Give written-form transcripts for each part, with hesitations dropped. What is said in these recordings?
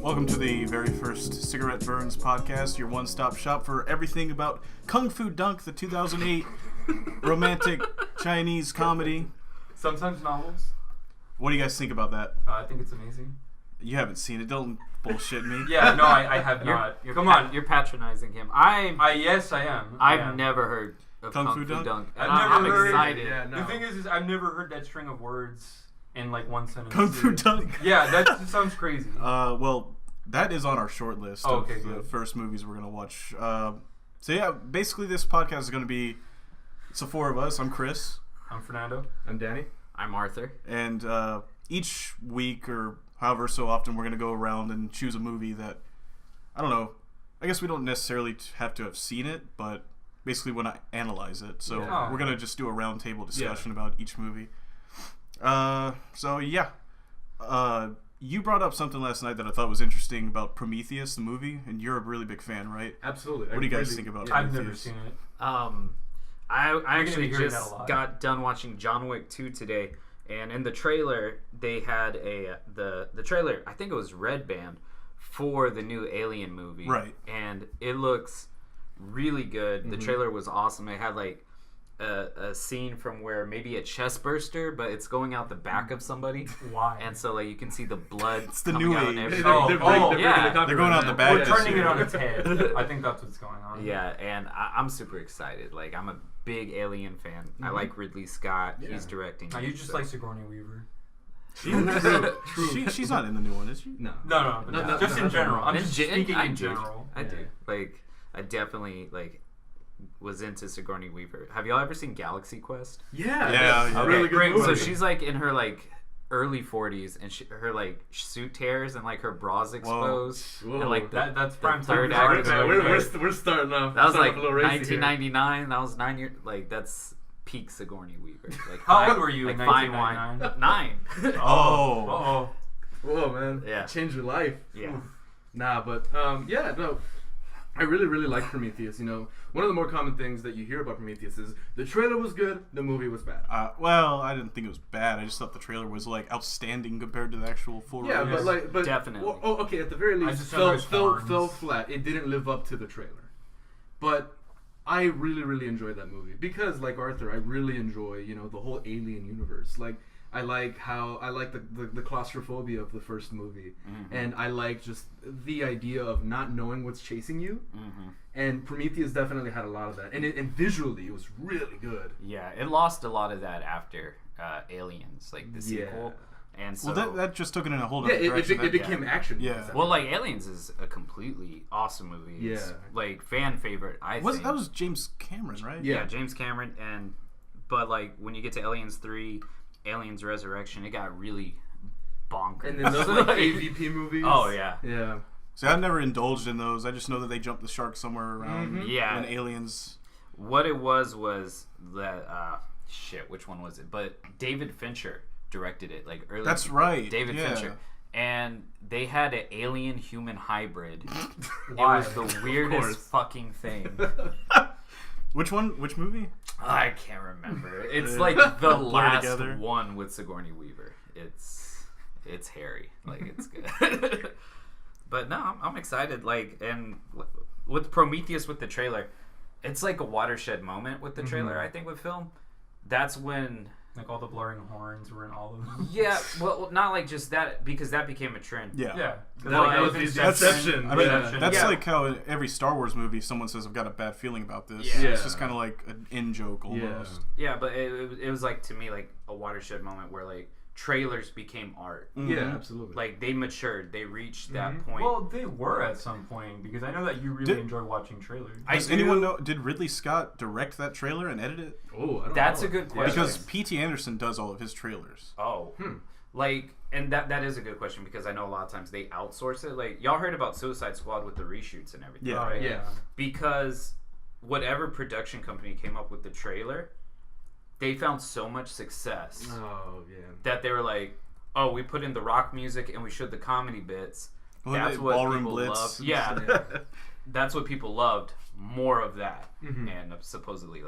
Welcome to the very first Cigarette Burns podcast, your one-stop shop for everything about Kung Fu Dunk, the 2008 romantic Chinese comedy. Sometimes novels. What do you guys think about that? I think it's amazing. You haven't seen it. Don't bullshit me. Yeah, no, I have not. Come on. You're patronizing him. Yes, I am. I've never heard of Kung Fu Dunk? I'm excited. Yeah, no. The thing is I've never heard that string of words in like one sentence. Kung Fu Dunk? Yeah, that just sounds crazy. Well, that is on our short list of the good. first movies we're going to watch. So yeah, basically this podcast is going to be, it's the four of us. I'm Chris. I'm Fernando. I'm Danny. I'm Arthur. And each week or however so often we're going to go around and choose a movie that, I don't know, I guess we don't necessarily have to have seen it, but basically want to analyze it. So we're going to just do a roundtable discussion about each movie. You brought up something last night that I thought was interesting about Prometheus, the movie, and you're a really big fan, right? Absolutely. What do you guys think about I've Prometheus? never seen it. I actually hearing just that a lot. got done watching John Wick 2 today, and in the trailer they had the trailer. I think it was Red Band for the new Alien movie, right? And it looks really good. Mm-hmm. The trailer was awesome. It had like a scene from where maybe a chest burster, but it's going out the back of somebody. Why? And so like you can see the blood. It's the coming new out age. and everything. They're going out the back. We're turning it on its head. I think that's what's going on. Yeah, and I'm super excited. Like I'm a big Alien fan. I like Ridley Scott. Yeah. He's directing. No, you just like Sigourney Weaver. She's not in the new one, is she? No. No, just in general. I'm just speaking in general. I do. Like, I definitely was into Sigourney Weaver. Have y'all ever seen Galaxy Quest? Yeah. Okay, Really good movie. So she's like in her early 40s, and her suit tears and her bras expose. Whoa. And That's the prime third time. act. We're starting off. That was starting off a little racy 1999. That was 9 years. That's peak Sigourney Weaver. How old were you in fine 1999? wine? 9. Oh. here. Whoa, man. Yeah. Changed your life. Yeah. Nah, but no. I really like Prometheus. You know, one of the more common things that you hear about Prometheus is the trailer was good, the movie was bad. Well, I didn't think it was bad. I just thought the trailer was outstanding compared to the actual full Yeah, release. but Definitely. Well, okay, at the very least, just saw those fell horns. flat. It didn't live up to the trailer. But I really enjoyed that movie because, like Arthur, I really enjoy the whole alien universe. I like the claustrophobia of the first movie, and I like just the idea of not knowing what's chasing you. And Prometheus definitely had a lot of that, and visually it was really good. Yeah, it lost a lot of that after Aliens, the sequel. And so, well, that just took it in a whole other Yeah, direction. it became action. Yeah. Well, Aliens is a completely awesome movie. It's, fan favorite. I think that was James Cameron, right? Yeah, James Cameron. But when you get to Aliens 3, Aliens Resurrection, it got really bonkers. And then those AVP movies. Oh yeah. Yeah. See, I've never indulged in those. I just know that they jumped the shark somewhere around. Yeah. when Aliens. What it was that which one was it? But David Fincher directed it early. That's right. David yeah. Fincher. And they had an alien human hybrid. Why? It was the weirdest fucking thing. Which one? Which movie? I can't remember. It's the last together. one with Sigourney Weaver. It's hairy. It's good. But no, I'm excited. And with Prometheus with the trailer, it's a watershed moment with the trailer. I think with film, that's when all the blurring horns were in all of them. Yeah, well, not just that, because that became a trend. Yeah. Yeah. That was the Inception. I mean, Yeah. that's how in every Star Wars movie someone says, I've got a bad feeling about this. Yeah. It's just kind of like an in-joke almost. Yeah, but it was to me a watershed moment where trailers became art. Yeah, absolutely. They matured. They reached that point. Well, they were at some point, because I know that you really enjoy watching trailers. Does anyone know, did Ridley Scott direct that trailer and edit it? Oh, I don't That's know. a good question. Because P.T. Anderson does all of his trailers. Oh. And that is a good question, because I know a lot of times they outsource it. Y'all heard about Suicide Squad with the reshoots and everything, Yeah. right? Yeah. Because whatever production company came up with the trailer, they found so much success that they were oh, we put in the rock music and we showed the comedy bits. Well, That's what Ballroom people Blitz. loved. Yeah, that's what people loved. More of that, and supposedly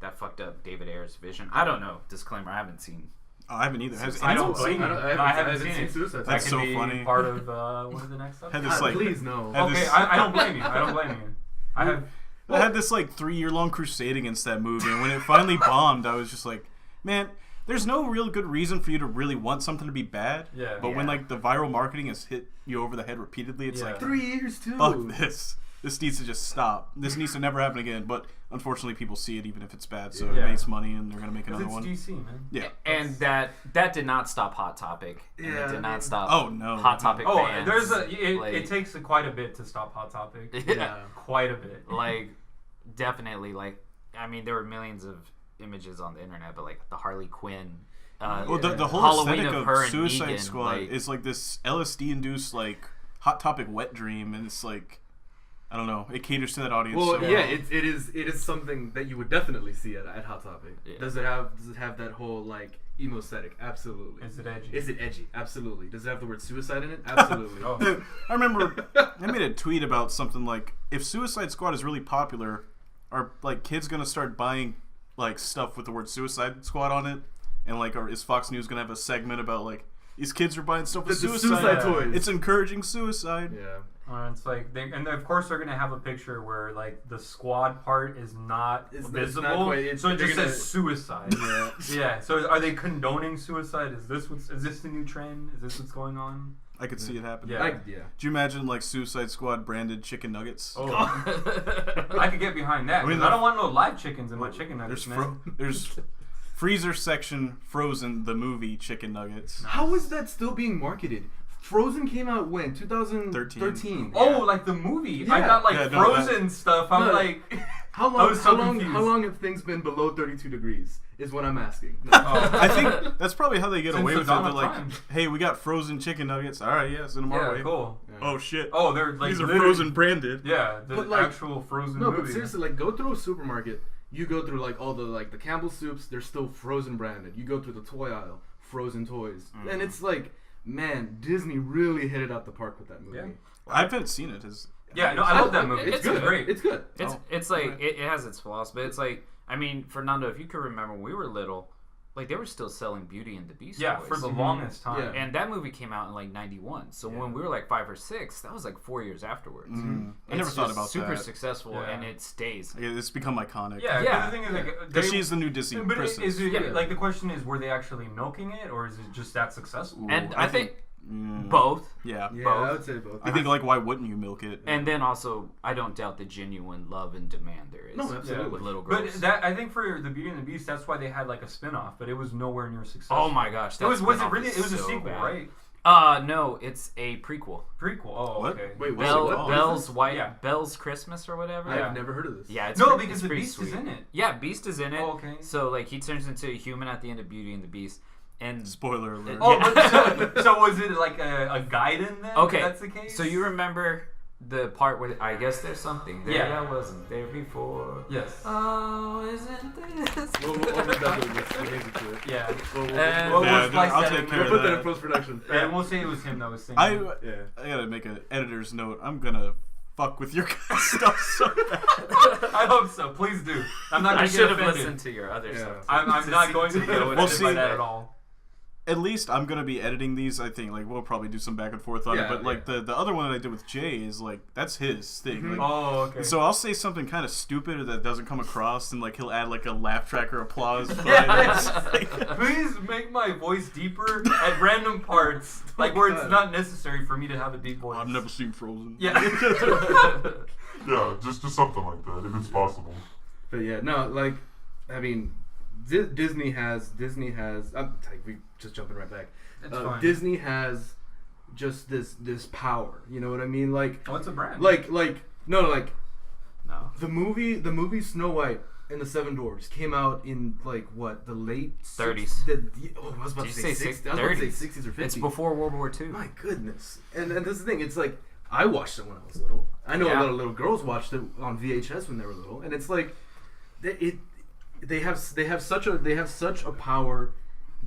that fucked up David Ayer's vision. I don't know. Disclaimer: I haven't seen Oh, I haven't either. Has I don't anyone seen blame it? you. I haven't seen it. Suicide That's that so can be funny. part of one of the next Had episodes. this, like, Please no. had Okay, this- I don't blame you. I don't blame you. I have. I had this like 3-year-long crusade against that movie, and when it finally bombed, I was just like, man, there's no real good reason for you to really want something to be bad. Yeah. But when Yeah. like the viral marketing has hit you over the head repeatedly, it's Yeah. like, 3 years too. fuck this. This needs to just stop. This needs to never happen again. But unfortunately, people see it even if it's bad, so Yeah. it makes money, and they're gonna make 'Cause another it's one. DC, man. Yeah. And that did not stop Hot Topic. And Yeah, it I did mean- not stop Oh, no. Hot Topic Oh, fans. there's it like, takes quite a bit to stop Hot Topic. Yeah. Quite a bit. Like, definitely, like, I mean, there were millions of images on the internet, but like the Harley Quinn. Well, the whole Halloween aesthetic of of her and Suicide Negan, Squad like- is like this LSD-induced like Hot Topic wet dream, and it's like, I don't know, it caters to that audience. Well, so yeah, well. it is something that you would definitely see at Hot Topic. Yeah. Does it have that whole like emo aesthetic? Absolutely. Is it edgy? Is it edgy? Absolutely. Does it have the word suicide in it? Absolutely. Oh. I remember I made a tweet about something like, if Suicide Squad is really popular, are like kids gonna start buying like stuff with the word Suicide Squad on it? And like, or is Fox News gonna have a segment about like, these kids are buying stuff with The suicide? suicide toys. It's encouraging suicide. Yeah. It's like, and of course they're gonna have a picture where like the squad part is not It's visible, not quite- so it they're just gonna- says suicide. Yeah. Yeah. So are they condoning suicide? Is this the new trend? Is this what's going on? I could see it happening. Yeah. Yeah. Do you imagine like Suicide Squad branded chicken nuggets? Oh, I could get behind that. I mean, 'cause I don't want no live chickens in my chicken nuggets, There's man. there's freezer section Frozen the movie chicken nuggets. How is that still being marketed? Frozen came out when? 2013. Oh, like the movie. I Yeah. got like Yeah, no, Frozen stuff. I'm No. like, How I long? was so How long? confused. How long have things been below 32 degrees? Is what I'm asking. oh, I think that's probably how they get Since away the with it. They're dawn of like, time. hey, we got frozen chicken nuggets. All right, yeah, send them our yeah, way. cool. Oh shit. Oh, they're like These are literally- frozen branded. Yeah, the But, like, actual Frozen No, movie. but seriously, like go through a supermarket. You go through like all the like the Campbell soups. They're still Frozen branded. You go through the toy aisle, Frozen toys, and it's like, man, Disney really hit it out the park with that movie. Yeah. I haven't seen it. Yeah, no, I love that movie. It's It's good. great. It's good. It's like it has its flaws, but it's like, I mean, Fernando, if you could remember when we were little, like they were still selling Beauty and the Beast Yeah, toys. for the longest time. Yeah. And that movie came out in like '91. So when we were like 5 or 6, that was like 4 years afterwards. I never It's thought just about super that. successful, Yeah. and it stays. Yeah, it's become iconic. Yeah, Yeah. the thing is, like, Because she's the new Disney but princess. is it Yeah. like the question is, were they actually milking it, or is it just that successful? And Ooh, I think Mm, both. Yeah. Yeah, both. I would say both. I think like, why wouldn't you milk it? And then also, I don't doubt the genuine love and demand there is No, absolutely. with little But girls. that I think for the Beauty and the Beast, that's why they had like a spin-off, but it was nowhere near successful. Oh my gosh, It that was it spin-off really? is It was a so sequel, bad. right? No, it's a prequel. Prequel. Oh, What? okay. Wait, what's it called? Bell's White, Yeah. Bell's Christmas or whatever. Yeah. I've never heard of this. Yeah, it's No, pretty- because it's the pretty Beast is sweet. in it. Yeah, Beast is in it. Oh, okay. So like he turns into a human at the end of Beauty and the Beast, and Spoiler alert. Oh, Yeah. but so was it like a Gaiden then? okay, If that's the case. so you remember the part where I guess there's something there Yeah. that wasn't there before. Yes. Oh, isn't this? We'll definitely get music to it. Yeah. We'll And- Well, Yeah, we'll splice I'll that take in care there. of put that in that. post-production. And we'll say it was him that was singing. I Yeah. gotta make an editor's note. I'm gonna fuck with your guys' stuff so bad. I hope so. Please do. I'm not I going to should get have offended. listened to your other Yeah. stuff. I'm not going to get We'll offended see. by that at all. At least I'm gonna be editing these. I think like we'll probably do some back and forth on it. Yeah, But like the other one that I did with Jay is like that's his thing. Like, Oh, okay. So I'll say something kind of stupid or that doesn't come across, and like he'll add like a laugh track or applause. behind it. Please make my voice deeper at random parts, like where it's not necessary for me to have a deep voice. I've never seen Frozen. Yeah. Yeah, just something like that, if it's possible. But yeah, no, like, I mean, Disney has. I'm like, we just jumping right back. It's fine. Disney has just this power. You know what I mean? Like, What's a brand? like no, like No. the movie Snow White and the Seven Dwarfs came out in like what, the late 30s. I was about Did to you say say 60s. I was about to say 30s? 60s or 50s. It's before World War II. My goodness. And this is the thing. It's like I watched it when I was little. I know Yeah. a lot of little girls watched it on VHS when they were little, and it's like they have such a power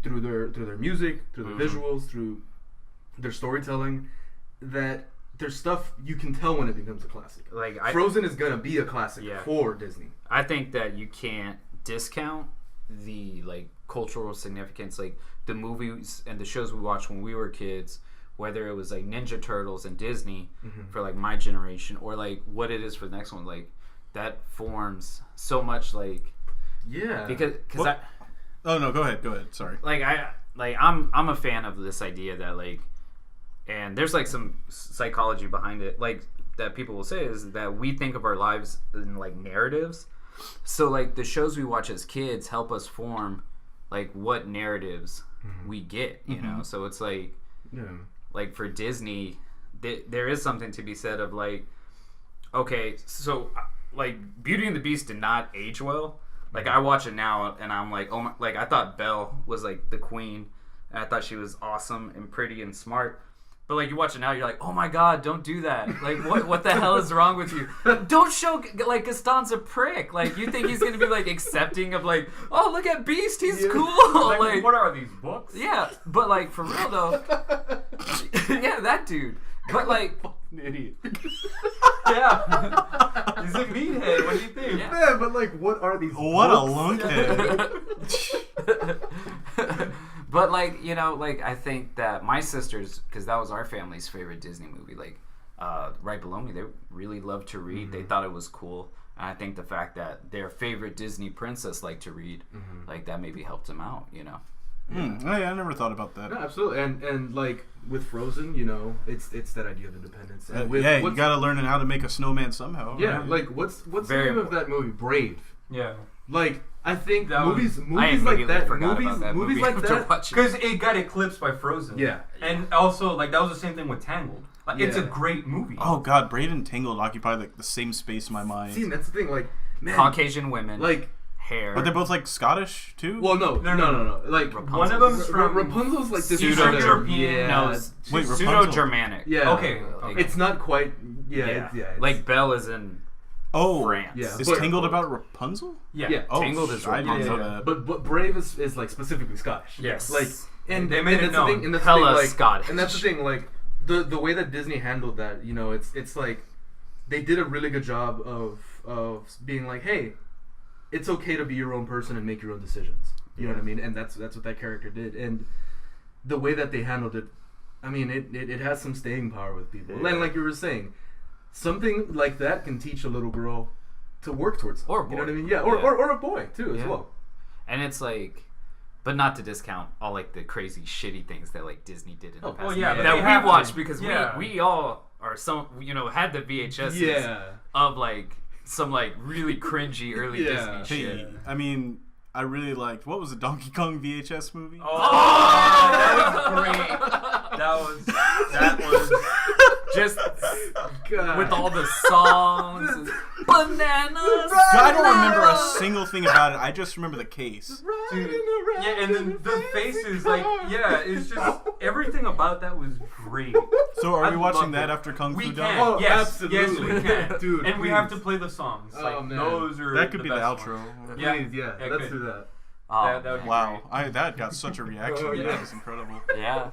through their music, through their visuals, through their storytelling, that there's stuff you can tell when it becomes a classic. Like Frozen is gonna be a classic Yeah. for Disney. I think that you can't discount the like cultural significance, like the movies and the shows we watched when we were kids, whether it was like Ninja Turtles and Disney for like my generation, or like what it is for the next one, like that forms so much, like because Oh no, go ahead. Sorry. like I'm a fan of this idea that like, and there's like some psychology behind it, like that people will say is that we think of our lives in like narratives. So like the shows we watch as kids help us form like what narratives we get, you know. So it's like like for Disney, there is something to be said of like, okay, so like Beauty and the Beast did not age well. Like I watch it now and I'm like, oh my, like I thought Belle was like the queen, and I thought she was awesome and pretty and smart. But like you watch it now, you're like, oh my god, don't do that. Like what the hell is wrong with you? Don't show like Gaston's a prick. Like you think he's gonna be like accepting of like, oh look at Beast, he's cool. Like what are these books? Yeah, but like for real though, yeah, that dude. But like, An idiot. Yeah, he's a meathead. What do you think? Yeah. Man, but like, what are these? What a books? lunkhead. But like, you know, like I think that my sisters, because that was our family's favorite Disney movie, like right below me, they really loved to read. They thought it was cool. And I think the fact that their favorite Disney princess liked to read, like that maybe helped them out, you know. I never thought about that. No, absolutely, and like with Frozen, you know, it's that idea of independence. And with, Yeah, you gotta learn how to make a snowman somehow. Yeah, right? like what's the Very name of that movie? Brave. Yeah. Like I think That movies I like immediately that, forgot about that movies movie like after that. watching. Because it got eclipsed by Frozen. Yeah. And also, like, that was the same thing with Tangled. Like, it's a Yeah. great movie. Oh god, Braid and Tangled occupy like the same space in my mind. See, that's the thing. Like, man, Caucasian women, like, hair. But they're both like Scottish too. well, no. Like Rapunzel. One of them's from Rapunzel's like this Eastern sort of- European. Yeah. no, Wait, pseudo Rapunzel. Germanic. Yeah. Okay. It's not quite. Yeah. Yeah. It's, Like Belle is in oh, France. Yeah. is But- Tangled about Rapunzel? Yeah. Yeah. Oh, Tangled is I didn't Rapunzel. know yeah. that. But Brave is like specifically Scottish. Yes. Like, and They made and it that's the known. thing, and that's Hella the thing, like, Scottish. And that's the thing, like the way that Disney handled that, you know, it's like they did a really good job of being like, hey, it's okay to be your own person and make your own decisions. You know what I mean? And that's what that character did. And the way that they handled it, I mean, it has some staying power with people. Yeah. And like you were saying, something like that can teach a little girl to work towards something. Or a You know what I boy. mean? Yeah, Yeah. or a boy too as Yeah. well. And it's like, but not to discount all like the crazy shitty things that like Disney did in the Oh, past. well, yeah, but that they have we watched to. because Yeah. we all are some, you know, had the VHS Yeah. of like some like really cringy early Yeah. Disney Hey, shit. I mean, I really liked, what was the Donkey Kong VHS movie? Oh, that was great. That was Just God. with all the songs, and bananas. I don't remember a single thing about it. I just remember the case. Dude, yeah, and then the faces, like, yeah, it's just everything about that was great. So are I we watching loved that it. after Kung We Fu can, Dog? Oh, yes, absolutely. yes, we can, Dude, and we have please. to play the songs. Like, Oh, man. those are That could be the best outro. ones. Yeah, Yeah, let's good. do that. Oh, That would be Wow, great. that got such a reaction. Oh, That yeah. was incredible. yeah.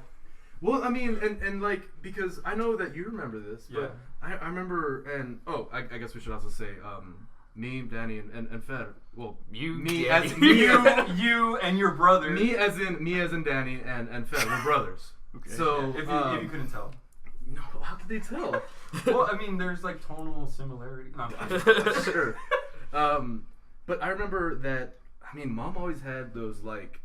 Well, I mean, and like, because I know that you remember this, but Yeah. I remember, and I guess we should also say, me, Danny, and Fed. Well, You, me Danny. as me, You and your brother. me as in Danny and Fed. We're brothers. Okay. So if you couldn't tell. no, how could they tell? Well, I mean, there's like tonal similarity. No, I'm kidding. Sure. But I remember that. I mean, Mom always had those like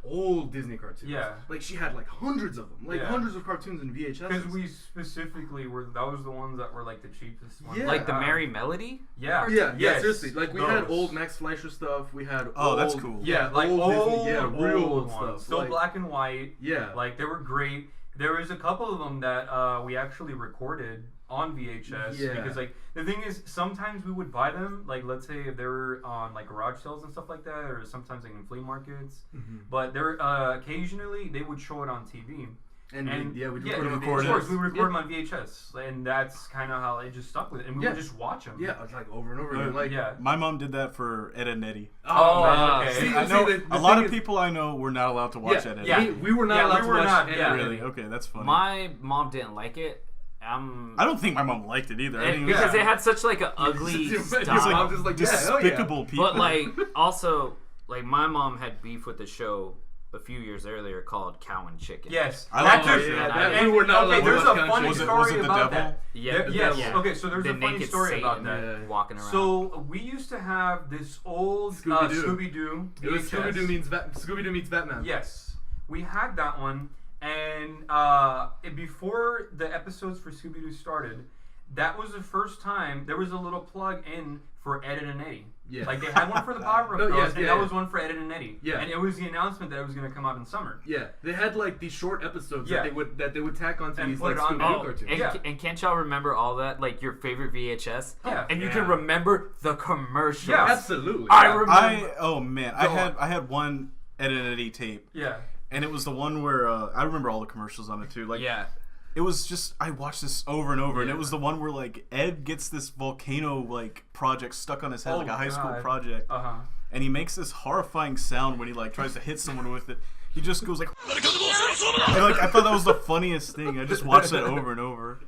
old Disney cartoons. Yeah. Like she had like hundreds of them, like Yeah. hundreds of cartoons in VHS. Because we specifically that was the ones that were like the cheapest ones. Yeah. Like the Merry Melody? Yeah. Yeah, Yes, seriously. Like we had those. old Max Fleischer stuff. We had Oh, old, that's cool. Yeah, like old old, Disney, yeah, real old ones. stuff. Still like, black and white. Yeah, Like they were great. There was a couple of them that we actually recorded on VHS Yeah. because like the thing is sometimes we would buy them like let's say if they were on like garage sales and stuff like that or sometimes like in flea markets, but there occasionally they would show it on TV. and we record of them course we on record them on VHS and that's kind of how it just stuck with it and we Yeah. would just watch them. Yeah, it's like over and over again. Like, yeah. My mom did that for Ed and Eddie. Oh, man. okay. See, I know the a lot thing of is- people I know were not allowed to watch Yeah, Ed and yeah. Eddie. we were not Yeah, allowed we to were watch not, any yeah. of it. Really? Okay, that's funny. My mom didn't like it. I don't think my mom liked it either. I mean, Because Yeah. it had such like an ugly Your style. mom just like, yeah, hell yeah. despicable people. But like also like my mom had beef with the show a few years earlier called Cow and Chicken. Yes, I that like too. that. And we were not okay, allowed there's to a watch funny Was it story the about devil? that. Yeah, Yes. yeah. Okay, so there's The a funny naked story about Satan that. walking around. So we used to have this old Scooby-Doo. Scooby-Doo VHS. Scooby-Doo meets Batman. Yes, we had that one, and before the episodes for Scooby-Doo started, that was the first time there was a little plug in for Ed and Eddie. Yeah. Like they had one for the Powerpuff No, Girls, yes, and yeah, that yeah. was one for Ed and Eddie. Yeah. And it was the announcement that it was going to come out in summer. Yeah, they had like these short episodes Yeah. that they would tack onto And these put like it on- Scooby-Doo Oh, cartoons. and, Yeah. and can't y'all remember all that? Like your favorite VHS? Yeah. And you Yeah. can remember the commercials. Yeah. Absolutely. I remember. Oh man, Go I had one Ed and Eddie tape, Yeah. and it was the one where I remember all the commercials on it too. Like, Yeah. it was just I watched this over and over, and Yeah. it was the one where like Ed gets this volcano like project stuck on his head, like a high school God. project, and he makes this horrifying sound when he like tries to hit someone with it. He just goes like, and, like I thought that was the funniest thing. I just watched that over and over.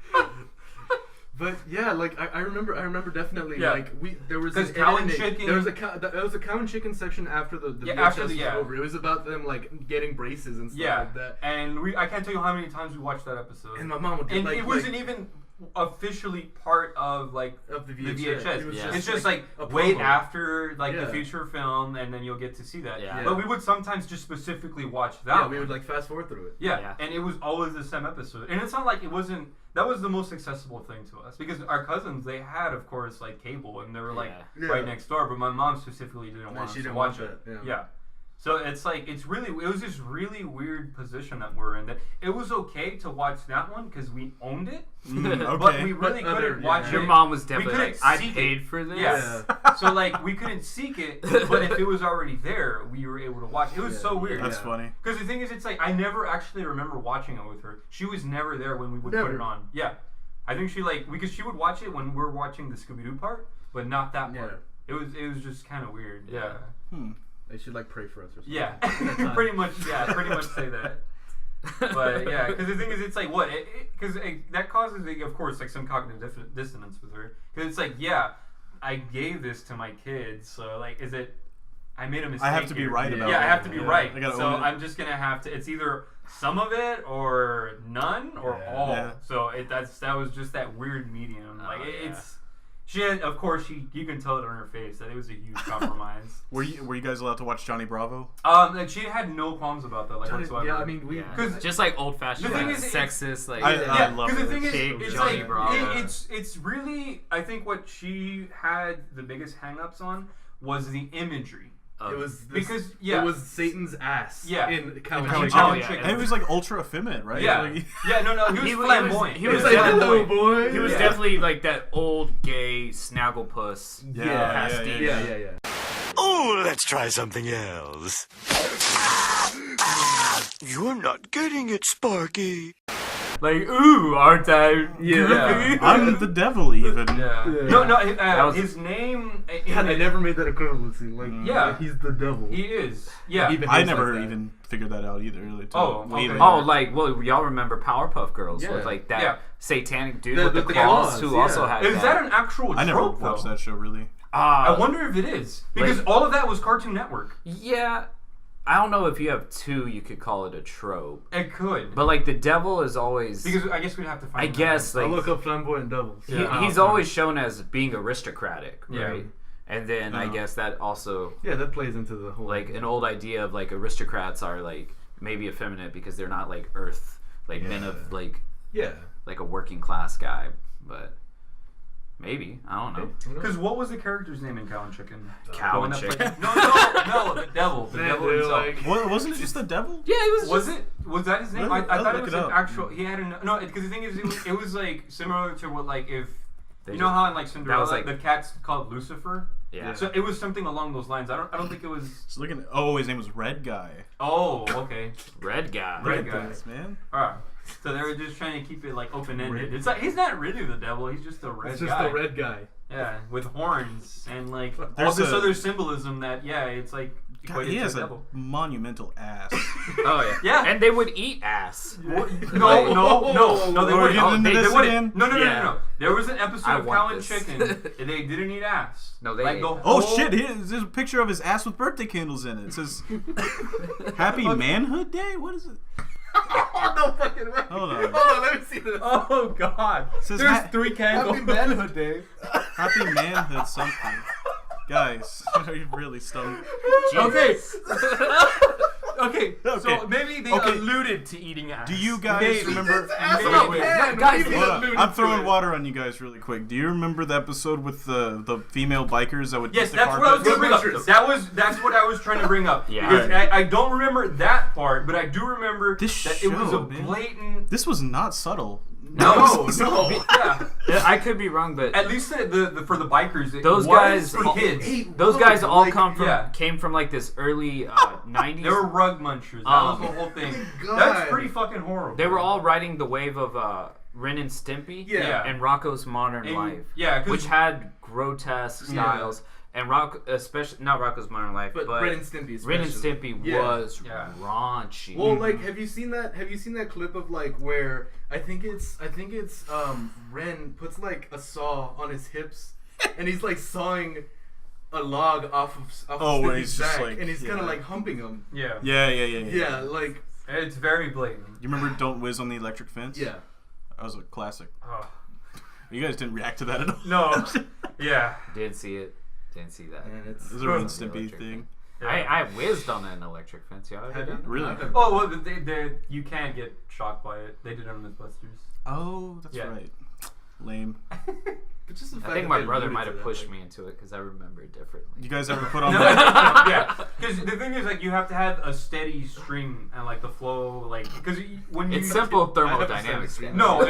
But yeah, like I remember definitely Yeah. like there was 'Cause an Cow and anime- Chicken- There was a there was a Cow and Chicken section after the Yeah, VHS after the- yeah. was over. It was about them like getting braces and stuff Yeah. like that. And I can't tell you how many times we watched that episode. And my mom would And like it wasn't even officially part of like of the the VHS. VHS. It was Yeah. It's just like a wait promo. after like Yeah. the feature film, and then you'll get to see that. Yeah. But we would sometimes just specifically watch that. Yeah, one. we would like fast forward through it. Yeah. Yeah. And it was always the same episode. And it's not like it wasn't. That was the most accessible thing to us because our cousins, they had, of course, like cable, and they were like Yeah. right Yeah. next door. But my mom specifically didn't Yeah, want us she to didn't watch want it. that, yeah. Yeah. So it's like it was this really weird position that we're in. That it was okay to watch that one because we owned it, Okay. but we really But couldn't other- watch yeah. it. Your mom was We definitely couldn't like, I seek paid it. for this. Yeah. So like we couldn't seek it, but if it was already there, we were able to watch it. It was Yeah. so weird. That's Yeah. funny. Because the thing is, it's like I never actually remember watching it with her. She was never there when we would put Never. it on. Yeah, I think she because she would watch it when we're watching the Scooby-Doo part, but not that Yeah. part. It was just kind of weird. Yeah, They should like pray for us or something. yeah, pretty much. Yeah, pretty much say that. But yeah, because the thing is, it's like what? Because that causes, of course, like some cognitive dissonance with her. Because it's like, yeah, I gave this to my kids, so like, is it? I made a mistake. I have to be here. right about Yeah, I it. have to be Yeah. right. I gotta So own it. I'm just gonna have to. It's either some of it or none or Yeah. all. Yeah. So that was just that weird medium. Like yeah. it's. She had, of course, you can tell it on her face that it was a huge compromise. Were you guys allowed to watch Johnny Bravo? Like she had no qualms about that, like Johnny- whatsoever. yeah, I mean we. Yeah. 'Cause just like old fashioned, the thing like, is, sexist, like I Yeah, love because the it. thing is, Big it's Johnny like Bravo. it's really. I think what she had the biggest hang-ups on was the imagery. It was Because, yeah. it was Satan's ass. Yeah. in Cow and Cow and Chicken. Oh, Chicken. yeah. And it was like ultra effeminate, right? Yeah, Like, yeah, no, he was He was- flamboyant. he was It's like, hello, flamboyant. boy. he was Yeah. definitely like that old gay snagglepuss. Yeah, pastiche. Yeah. Oh, let's try something else. You're not getting it, Sparky. Like, ooh, aren't I? Yeah. I'm the devil, even. Yeah. Yeah. No, was- his name. God, I never made that equivalency. Like, Yeah. like, he's the devil. He is. Yeah. He behaves I never like that. even figured that out either. Like, Oh, way okay. later. Oh, like, well, y'all remember Powerpuff Girls Yeah. with like that Yeah. satanic dude The- with the, the claws, claws, who yeah. also had Is that an actual I never trope, watched though? that show really. I wonder if it is because Like- all of that was Cartoon Network. Yeah, I don't know if you have two, you could call it a trope. It could, But like the devil is always, because I guess we'd have to find. I that guess out. I'll like look up flamboyant devils. he's always shown as being aristocratic, Yeah. right? And then I guess that also Yeah, that plays into the whole like an old idea of like aristocrats are like maybe effeminate because they're not like earth, like men of like yeah. a working class guy, but maybe I don't know. Because what was the character's name in Cow and Chicken? Cow The one and that Chicken. played- No, the devil. The devil dude, himself. like- Wasn't it just the devil? Yeah, he was. Was it? Was that his name? I I'll thought it look was it an up. actual. He had no. Because the thing is, it was like similar to what like if They you know just- how in like Cinderella like- the cat's called Lucifer. Yeah. So it was something along those lines. I don't think it was. Just looking. Oh, his name was Red Guy. Oh, okay. Red guy. Red Look at Guy. this, man. All right. So they were just trying to keep it like open ended. It's like he's not really the devil. He's just a red It's just guy. the red guy. Yeah, with horns and like all There's this a- other symbolism that it's like God, equated he to has the a devil. monumental ass. Oh yeah. Yeah. And they would eat ass. No, they We're wouldn't. getting into They this wouldn't. again? No. There was an episode I of want Cow and this. Chicken, and they didn't eat ass. No, they like ate the ass. Oh whole- shit! There's a picture of his ass with birthday candles in it. It says "Happy Manhood Day." What is it? No fucking way. Hold on. Let me see this. Oh god. It says There's ha- 3 candles. Happy Manhood Day. Happy Manhood something. Guys, are you really stoned? Okay. Okay. So maybe they Okay. alluded to eating ass. Do you guys Maybe. remember? Ass Maybe. on a Wait, pan. guys, Maybe Hold on. alluded I'm to throwing it. water on you guys really quick. Do you remember the episode with the female bikers that would Yes, eat the that's what I was carpet? gonna bring up. Adventures. That's what I was trying to bring up. Yeah. Because I don't remember that part, but I do remember This that it was a show, man. blatant. This was not subtle. No. Yeah. I could be wrong, but At least the for the bikers, it those was guys, for kids. those guys all yeah. came from like this early 90s. They were rug munchers. That was the whole thing. God. That's pretty fucking horrible. They were all riding the wave of Ren and Stimpy Yeah. and Rocco's Modern And- Life, yeah, 'cause- which had grotesque styles. And especially not Rocco's Modern Life, But but Ren and Stimpy Ren and especially. Stimpy Yeah. was Yeah. raunchy. Well, like, have you seen that clip of like where I think it's Ren puts like a saw on his hips and he's like sawing a log off of where Stimpy's he's just, back, like, and he's kind yeah. of like humping him. Yeah. Yeah, like It's very blatant. You remember "Don't Whiz on the Electric Fence"? yeah. That was a classic. Oh. You guys didn't react to that at all. No. Yeah. Didn't see it. Didn't see that. And it's It was a Ren and The Stimpy electric thing. I whizzed on an electric fence. Y'all ever Have done you? that? Really? I've never- Oh well, you can't get shocked by it. They did it on Mythbusters. Oh, that's Yeah. right. Lame. But just the I fact think that my they brother alluded might to have that, pushed like- me into it because I remember it differently. You guys ever put on No, that? yeah, because the thing is, like, you have to have a steady stream and like the flow, like, because when you It's simple I have a thermodynamics. sense. guys. No,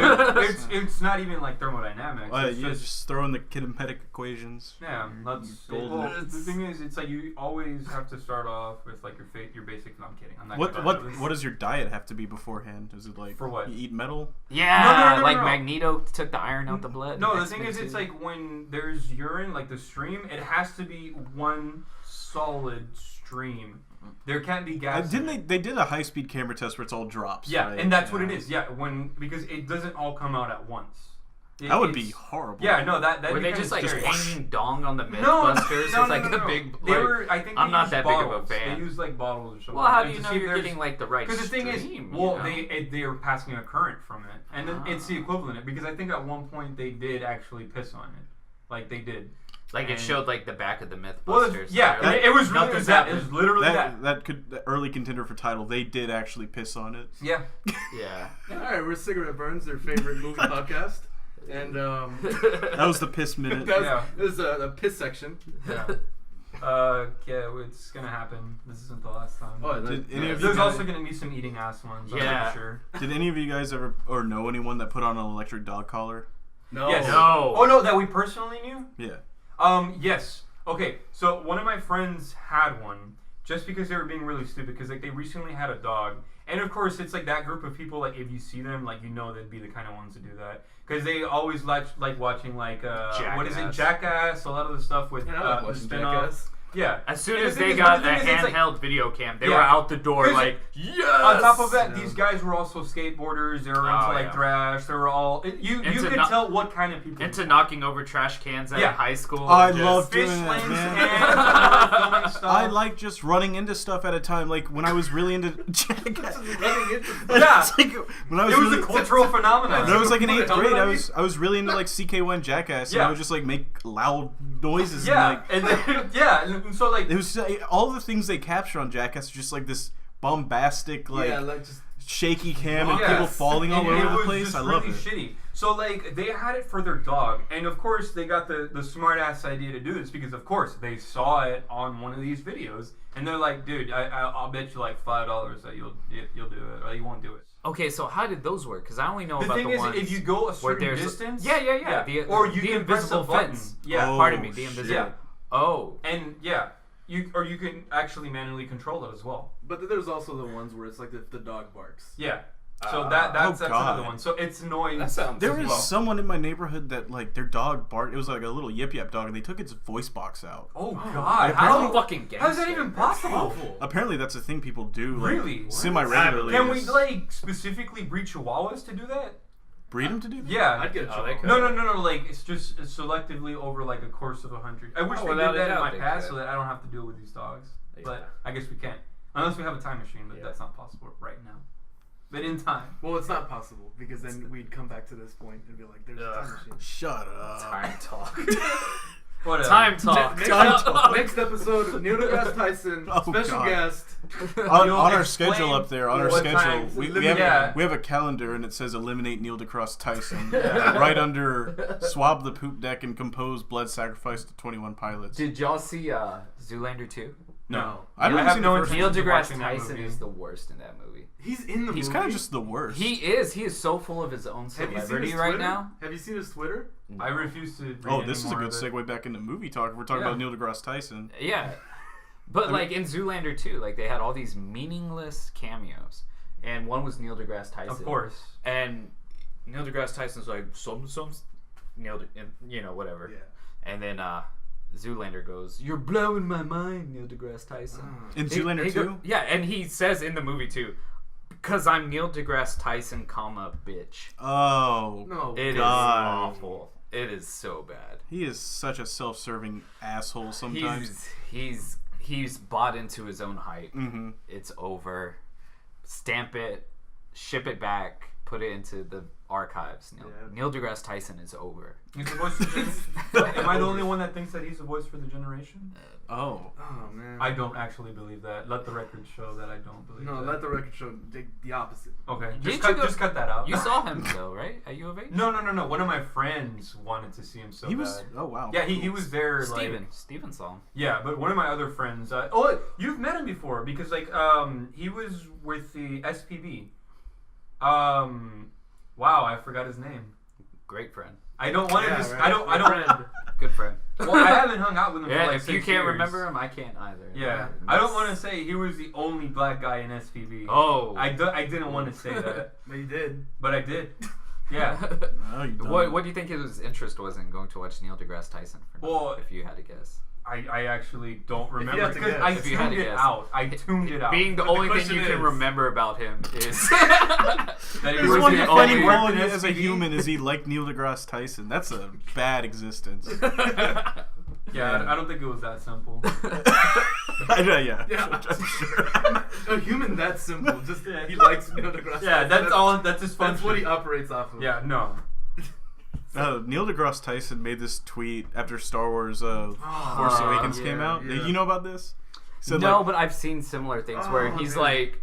it's not even like thermodynamics. It's You just just throw in the Kinetic equations. yeah, that's Golden. well, the thing is, it's like you always have to start off with like your basic. No, I'm kidding. I'm not. What gonna what do this. what does your diet have to be beforehand? Is it like For what? you eat metal? Yeah, No, like no. Magneto took the iron out the blood. No, the X-Men thing is, it's too. like when there's urine, like the stream, it has to be one solid stream. There can't be gas. in it. They did a high speed camera test where it's all drops. Yeah, right? and that's what it is. Yeah, because it doesn't all come out at once. That would It's- be horrible. Yeah, no, that Were they just like scary. hanging dong on the No, Mythbusters? no, It's like no, the no. big. They like- were. I think I'm they not used that big of a bottles. fan. They use like bottles or something. Well, how do and you to know see if you're there's- getting like the right Because the thing is, stream, well, you know? they were passing a current from it, and then it's the Ah. equivalent. Because I think at one point they did actually piss on it, like they did. Like it and- showed like the back of the Mythbusters. Well, yeah, Like, it was really nothing's that. It happening. was literally that. that could the early contender for title. They did actually piss on it. Yeah. Yeah. All right, we're Cigarette Burns, their favorite movie podcast, and That was the piss minute. Yeah. this is a piss section. Yeah. Yeah, it's gonna happen. This isn't the last time. Oh, Did any of you There's guys, also gonna be some eating ass ones. I'm Yeah. pretty sure. did any of you guys ever or know anyone that put on an electric dog collar? no. Yes. No. Oh no, that we personally knew. Yeah. Yes. Okay. So one of my friends had one just because they were being really stupid because like they recently had a dog, and of course it's like that group of people. Like if you see them, like you know they'd be the kind of ones to do that because they always like watching like what is it, Jackass. Jackass? A lot of the stuff with And I like the watching spin-off. Jackass. Yeah. As soon And as the thing they is- got but the the thing is, it's handheld video cam, they Yeah. were out the door 'Cause- like, yes! On top of that, Yeah. these guys were also skateboarders. They were into Oh, like yeah. thrash. They were all you Into could not- tell what kind of people. into knocking over trash cans at Yeah. high school. Oh, I and just- love fish doing that, lanes man. and filming stuff. I like just running into stuff at a time. Like when I was really into Jackass. Running into Yeah. It's like, when I was It was really, a cultural phenomenon. When I was like in Put it 8th on grade, me? I was really into like CK1 Jackass, and Yeah. I would just like make loud noises. Yeah, And, and then, yeah, and so like it was all the things they capture on Jackass are just like this bombastic, like yeah, like just shaky cam and Yes. people falling all And it over the was place. just I love really it. shitty. So like they had it for their dog, and of course they got the smart ass idea to do this because of course they saw it on one of these videos, and they're like, dude, I'll bet you like $5 that you'll do it, or you won't do it. Okay, so how did those work? Because I only know The about thing the is, ones if you go a where certain there's distance, yeah. or you the can press invisible a button. fence. Yeah, Oh, Pardon me, the invisible. Yeah. Oh, and yeah, you can actually manually control it as well. But there's also the ones where it's like the dog barks. Yeah. So that's God. another one. So it's noise. That sounds. There as was well. someone in my neighborhood that like their dog barked. It was like a little yip yap dog, and they took its voice box out. Oh God! How fucking How is that even possible? Awful. Apparently, that's a thing people do. Like, Really? Semi-regularly. Can we like specifically breed Chihuahuas to do that? breed them to do that? Yeah. I'd get a Oh, they chihuahua. could. No. Like it's just selectively over like a course of 100. I wish Oh, they without did a that in doubt my they past could. so that I don't have to deal with these dogs. Yeah. But I guess we can't unless we have a time machine. But Yeah. that's not possible right now. But in time. Well, it's not possible because then we'd come back to this point and be like, "There's a time machine." Shut up. Time talk. Whatever. Time talk. Next, next episode, Neil deGrasse Tyson, Oh, special God. guest. On You'll our explain schedule up there, on our what schedule, times we eliminate- have, yeah. we have a calendar and it says eliminate Neil deGrasse Tyson. Yeah. Right under swab the poop deck and compose blood sacrifice to 21 pilots. Did y'all see Zoolander 2? No. I I haven't have seen no the first intention Neil of deGrasse watching that Tyson movie. is the worst in that movie. He's in the He's movie. kind of just the worst. He is so full of his own Have you seen his celebrity Twitter? right now. Have you seen his Twitter? I refuse to. Read Oh, this is a any good more of it. segue back into movie talk. We're talking Yeah. about Neil deGrasse Tyson. Yeah. But like in Zoolander 2, like they had all these meaningless cameos. And one was Neil deGrasse Tyson. Of course. And Neil deGrasse Tyson's like, some, whatever. Yeah. And then Zoolander goes, "You're blowing my mind, Neil deGrasse Tyson." In Zoolander 2? Yeah, and he says in the movie too, "Because I'm Neil deGrasse Tyson, comma, bitch." Oh, No. It is God. awful. It is so bad. he is such a self-serving asshole sometimes. He's bought into his own hype. Mm-hmm. It's over. Stamp it, ship it back, put it into the archives. Neil deGrasse Tyson is over. He's the voice for Am I the only one that thinks that he's the voice for the generation? Oh. Oh man. I don't actually believe that. Let the record show that I don't believe No, that. let the record show the opposite. Okay, Did just you go- just cut that out. You saw him though, right? At U of H? No. One of my friends wanted to see him so He was. bad. Oh, wow. Yeah, he was there. Steven saw him. Yeah, but one of my other friends. You've met him before because he was with the SPB. Wow, I forgot his name. Great friend. I don't want to. Yeah, right. I don't. Good friend. Well, I haven't hung out with him for Yeah, like if 6 you can't years. remember him, I can't either. Yeah, I don't want to say he was the only black guy in SPB. Oh. I didn't want to say that, But you did. but I did. Yeah. Oh, you What do you think his interest was in going to watch Neil deGrasse Tyson? Well, if you had to guess. I actually don't remember had to because guess. I If you had tuned to it guess. out. I tuned it out. Being the But the only thing question you can is- remember about him is that he His was one the defining only quality worked in as a SPB. human is he liked Neil deGrasse Tyson. That's a bad existence. Yeah, I don't think it was that simple. Yeah. Yeah. I'm sure. A human that simple. Just he likes Neil deGrasse. Yeah, Tyson. that's all. That's his function. That's what he operates off of. Yeah, no. Neil deGrasse Tyson made this tweet after Star Wars Force Awakens came out. yeah. Did you know about this? He said, no, like, but I've seen similar things where he's man. like,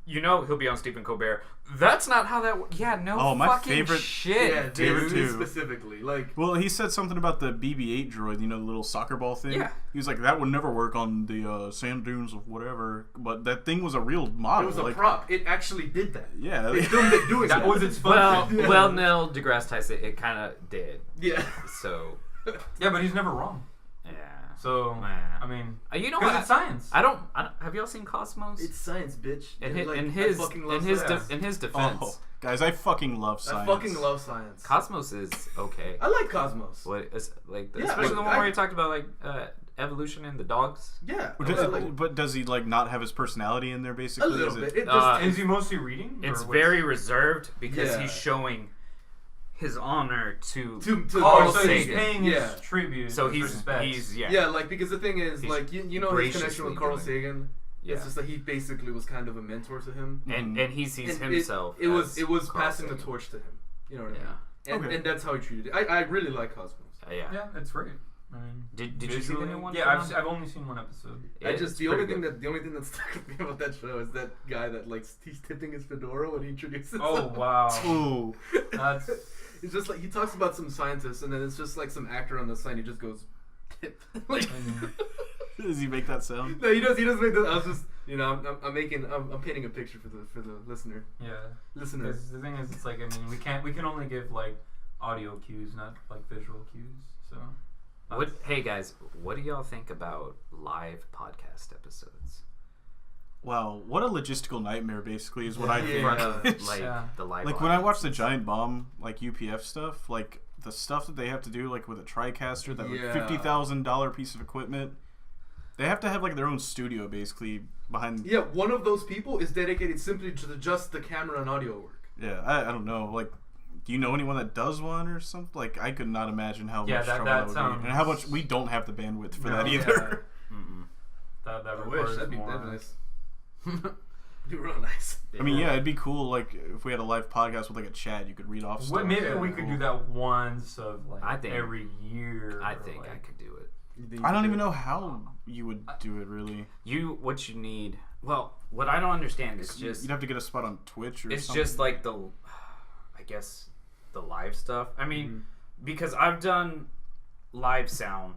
he'll be on Stephen Colbert. That's not how that. Yeah, no Oh, my fucking favorite- shit, Yeah, Favorite dude, too. specifically. Like, well, he said something about the BB-8 droid, the little soccer ball thing. Yeah. He was like, that would never work on the sand dunes of whatever. But that thing was a real model. it was a like, prop. It actually did that. Yeah. They filmed it doing That that. was its Well, function. well, Neil deGrasse Tyson, it kind of did. Yeah. So, Yeah, but he's never wrong. yeah. So, Man. I mean, You know because what? it's science. I don't. Have y'all seen Cosmos? It's science, bitch. in Like, I his fucking in love his science. in his defense, Oh, guys, I fucking love I science. fucking love science. Cosmos is okay. I like Cosmos. What is like, Yeah, especially the like, one where you talked about like evolution and the dogs. Yeah. But I does, like- but does he like not have his personality in there? a Basically, little Is bit. it- It just, Is he mostly reading? It's or what's- very reserved because Yeah. he's showing his honor to to Oh, Carl so he's Sagan. paying Yeah. his tribute. so his he's respects. yeah. Yeah, like because the thing is, He's like you know his connection graciously with Carl doing- Sagan. Yeah. It's just that he basically was kind of a mentor to him. and he sees And himself. It was as Carl passing the Sagan. torch to him. You know what I Yeah. mean? And, Okay. and that's how he treated it. I really like Cosmos. Yeah. Yeah, it's great. I mean, Did you see the visually- new one? Yeah, come I've, on? I've only seen one episode. It's The only pretty thing that stuck with me about that show is that guy that like he's tipping his fedora when he introduces. Oh wow, Ooh. that's It's just like he talks about some scientists, and then it's just like some actor on the side. He just goes, tip. Like, Does he make that sound? no, he does. He does make that. I was just, I'm painting a picture for the listener. yeah. Listeners. Because the thing is, it's like we can only give like audio cues, not like visual cues. So. Hey guys, what do y'all think about live podcast episodes? Wow, what a logistical nightmare! Basically, is what I In think. front of Yeah. the live. Like when I watch audience the and giant bomb, like UPF stuff, like the stuff that they have to do, like with a TriCaster, that like $50,000 piece of equipment, they have to have like their own studio basically behind. Yeah, one of those people is dedicated simply to just the camera and audio work. Yeah, I don't know. Like, do you know anyone that does one or something? Like, I could not imagine how Yeah, much that- trouble that that would sounds- be, and how much we don't have the bandwidth for that No, either. That I wish requires that'd be more. nice. Be real nice. I mean, yeah, it'd be cool. Like, if we had a live podcast with like a chat, you could read off stuff. Maybe we could do that once of like I think- every year. I or, think like, I could do it. I don't even know how you would do it really. What you need. Well, what I don't understand is You'd just have to get a spot on Twitch or it's something. just like I guess the live stuff. I mean, because I've done live sound,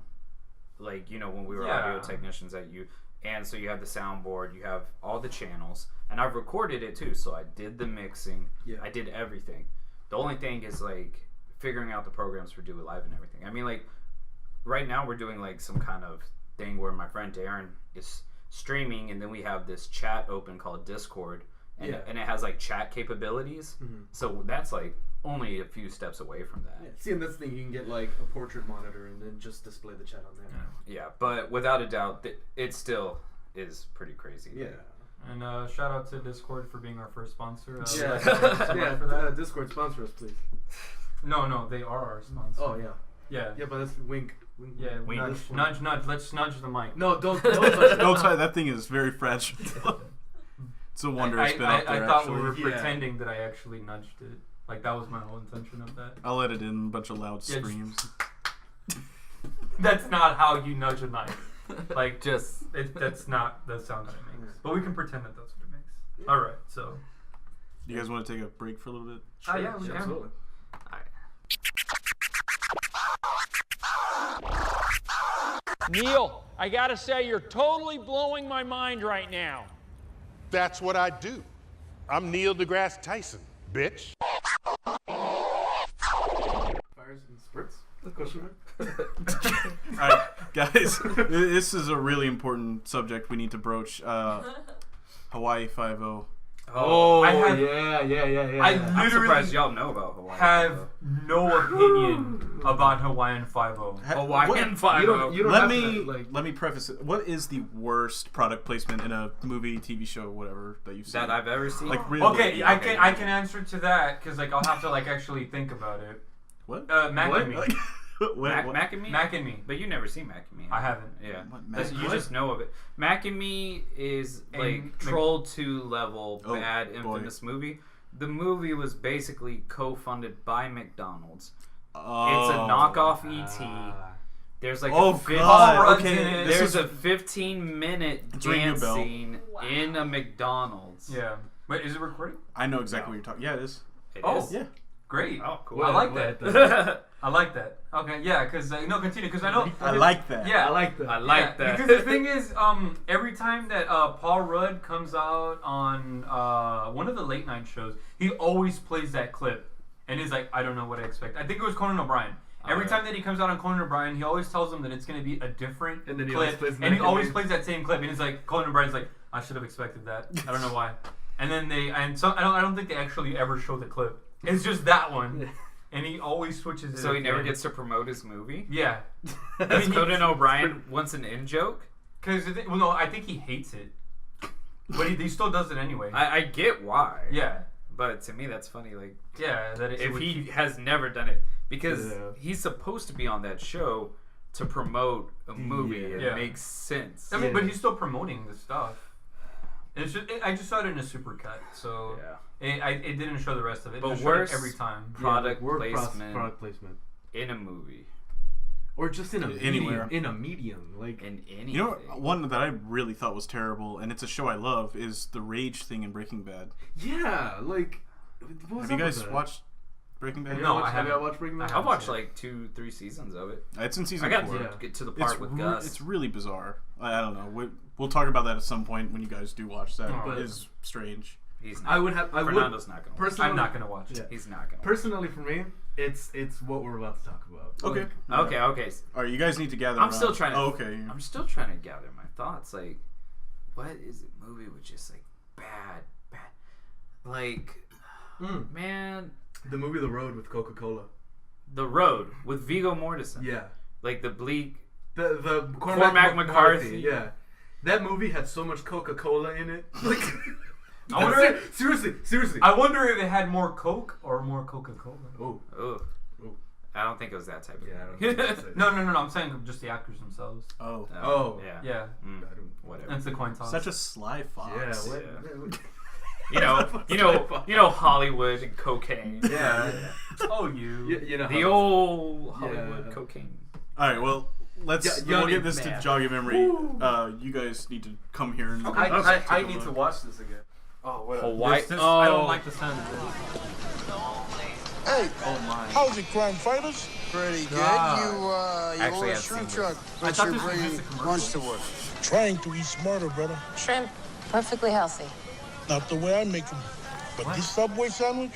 like when we were Yeah. audio technicians at you, and so you have the soundboard, you have all the channels, and I've recorded it too. So I did the mixing, I did everything. The only thing is like figuring out the programs for Do It Live and everything. I mean, like right now we're doing like some kind of thing where my friend Darren is streaming, and then we have this chat open called Discord, and, and it has like chat capabilities. So that's like only a few steps away from that. Yeah. See, and that's the thing, you can get like a portrait monitor and then just display the chat on there. Yeah, but without a doubt, it still is pretty crazy. Yeah. And shout out to Discord for being our first sponsor. Yeah, yeah. For that. Discord sponsor us, please. No, they are our sponsor. Oh yeah, Yeah. yeah, but that's wink. Yeah, Wink. nudge. Let's nudge the mic. No, don't touch it. No, sorry, that thing is very fragile. It's a wonder it's been up there. I thought actually. we were Yeah. pretending that I actually nudged it. Like that was my whole intention of that. I'll edit in a bunch of loud Yeah, screams. That's not how you nudge a knife. Like Just that's not the sound that it makes. But we can pretend that that's what it makes. All right, so. You guys want to take a break for a little bit? Yeah, we can. Absolutely. Neil, I gotta say, you're totally blowing my mind right now. That's what I do. I'm Neil deGrasse Tyson, bitch. Fires and spurts? Question mark? All right, guys, this is a really important subject we need to broach. Hawaii 5-0. Oh, I have- yeah. I I'm literally surprised y'all know about Hawaii. have no opinion about Hawaiian 5-0. Hawaiian You 5 don't, you don't Let have me to, like, let me preface it. What is the worst product placement in a movie, TV show, whatever that you've seen? that I've ever seen. like really. Okay, I can answer to that because like I'll have to like actually think about it. What? Mac What? and me. Mac and Me? Mac and me. But you never seen Mac and Me. I haven't. Yeah. What, That's- Mac- you what? just know of it. Mac and Me is And like Troll 2 level Oh, bad boy. infamous movie. The movie was basically co-funded by McDonald's. Oh. It's a knockoff ET. There's like Oh a 15, God! Rudd's Okay, in it. this there's is a 15-minute It's ringing a dance bell. scene in a McDonald's. Yeah. Wait, is it recording? I know exactly what you're talking. Yeah, it is. It Oh. is? Yeah. Great. Oh, cool. I like What? that. I like that. Okay, yeah, because no, continue. Because I know. I like that. Yeah, I like that. I like yeah, that. Because the thing is, every time that Paul Rudd comes out on one of the late night shows, he always plays that clip, and he's like, I don't know what I expect. I think it was Conan O'Brien. Every time that he comes out on Conan O'Brien, he always tells them that it's going to be a different And then he always clip, plays and he Mac and always Me. plays that same clip, and he's like, Conan O'Brien's like, I should have expected that. I don't know why. And then I don't think they actually ever show the clip. It's just that one, and he always switches it. So he at the never end. gets to promote his movie? Yeah. Because he- Conan O'Brien wants an in-joke? Because well, no, I think he hates it, but he still does it anyway. I get why. Yeah, But to me, that's funny. Like, yeah. That it if would he keep- has never done it, because Yeah. he's supposed to be on that show to promote a movie. It Yeah. makes sense. I mean, Yeah. but he's still promoting the stuff. It's just I just saw it in a supercut, so Yeah. it didn't show the rest of it. But It just showed it worse- every time. Product word placement product placement. in a movie. Or just in a Anywhere. medium. In a medium. Like, In anything. You know, one that I really thought was terrible, and it's a show I love, is the rage thing in Breaking Bad. yeah, like, what was Have you up with guys that? watched Breaking Bad? No, Have you haven't. watched Breaking Bad? I I've watched seen it. like 2-3 seasons of it. It's in season I got 4. to get to the part with Gus. It's really bizarre. I don't know. We'll talk about that at some point when you guys do watch that. Oh. But it's strange. He's not. I would have. I would. Fernando's not gonna. Watch. Personally, I'm not gonna watch it. Yeah. He's not gonna. Personally, for me, it's what we're about to talk about. Okay. Like, Okay. All right, you guys need to gather I'm around. still trying to. Oh, okay. I'm still trying to gather my thoughts. Like, what is a movie with just like bad, like, man, The movie The Road with Coca-Cola. The Road with Viggo Mortensen. Yeah. Like the bleak. The Cormac McCarthy. Yeah. That movie had so much Coca-Cola in it. Like, I wonder seriously. I wonder if it had more Coke or more Coca-Cola. Oh. I don't think it was that type of Yeah, I don't movie. think that's it. No. I'm saying just the actors themselves. Oh. Yeah. Yeah. Whatever. That's the coin toss. Such a sly fox. Yeah, what? You know Hollywood and cocaine. Yeah. Oh, you. You know The how- old Hollywood cocaine. All right, well, we'll get this to jog your memory. You guys need to come here and I need to watch this again. Oh, what? Hawaii. I don't like the sound of this. Hey, how's it, crime fighters? Pretty good. You Actually, own a I've shrimp seen truck. I But thought you're this was bringing just a commercial. lunch to work. Trying to eat smarter, brother. Shrimp, perfectly healthy. Not the way I make them. But this Subway sandwich,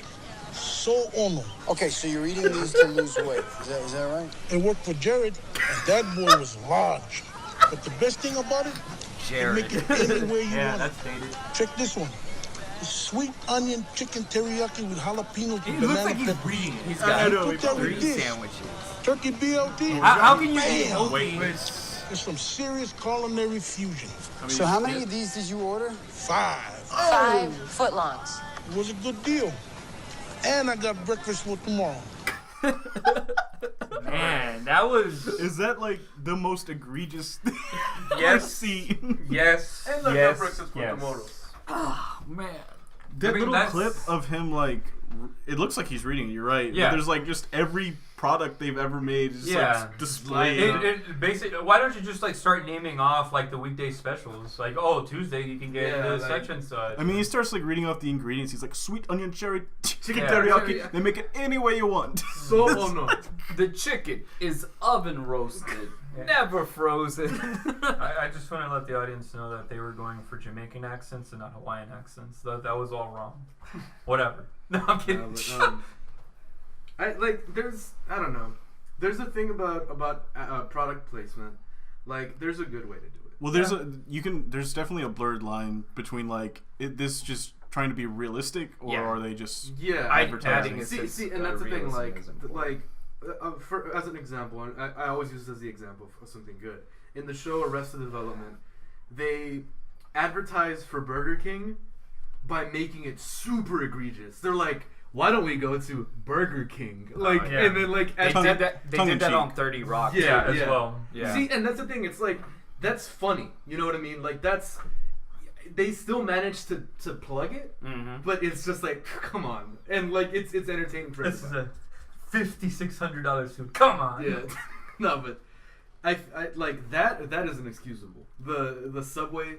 so ono. Okay, so you're eating these to lose weight. Is that right? It worked for Jared, and that boy was large. But the best thing about it, you make it any way you want it. That's dated. Check this one. The sweet onion chicken teriyaki with jalapenos He and looks banana like he's peppers. reading it. He's I got know, put that with 3 this. sandwiches. Turkey BLT. How can you Bam! eat healthy? It's some serious culinary fusion. So how many of these did you order? 5. 5 footlongs. It was a good deal. And I got breakfast for tomorrow. Man, that was... Is that like the most egregious thing Yes. I've seen? Yes. And I got breakfast for tomorrow. Oh man. That little that's- clip of him, like, it looks like he's reading it, you're right. Yeah. But there's like just every product they've ever made is Yeah. like displayed. It basically, why don't you just like start naming off like the weekday specials? Like, oh, Tuesday you can get such and such. I mean, he starts like reading off the ingredients. He's like, sweet onion cherry chicken Yeah. teriyaki. Yeah. They make it any way you want. So ono. The chicken is oven roasted, never frozen. I just want to let the audience know that they were going for Jamaican accents and not Hawaiian accents. That was all wrong. Whatever. No, I'm kidding. I don't know. There's a thing about product placement. Like, there's a good way to do it. Well, there's definitely a blurred line between like this just trying to be realistic, or are they just advertising? See, and that's the thing. As an example, and I always use this as the example of something good. In the show Arrested Development, they advertise for Burger King by making it super egregious. They're like, why don't we go to Burger King? Like, and then like they did that on 30 Rock. Yeah, as well. Yeah. See, and that's the thing. It's like, that's funny. You know what I mean? Like, they still managed to plug it, but it's just like, come on, and like it's entertaining for This everybody. is a $5,600 suit. Come on. Yeah, no, but I like that is inexcusable. The Subway.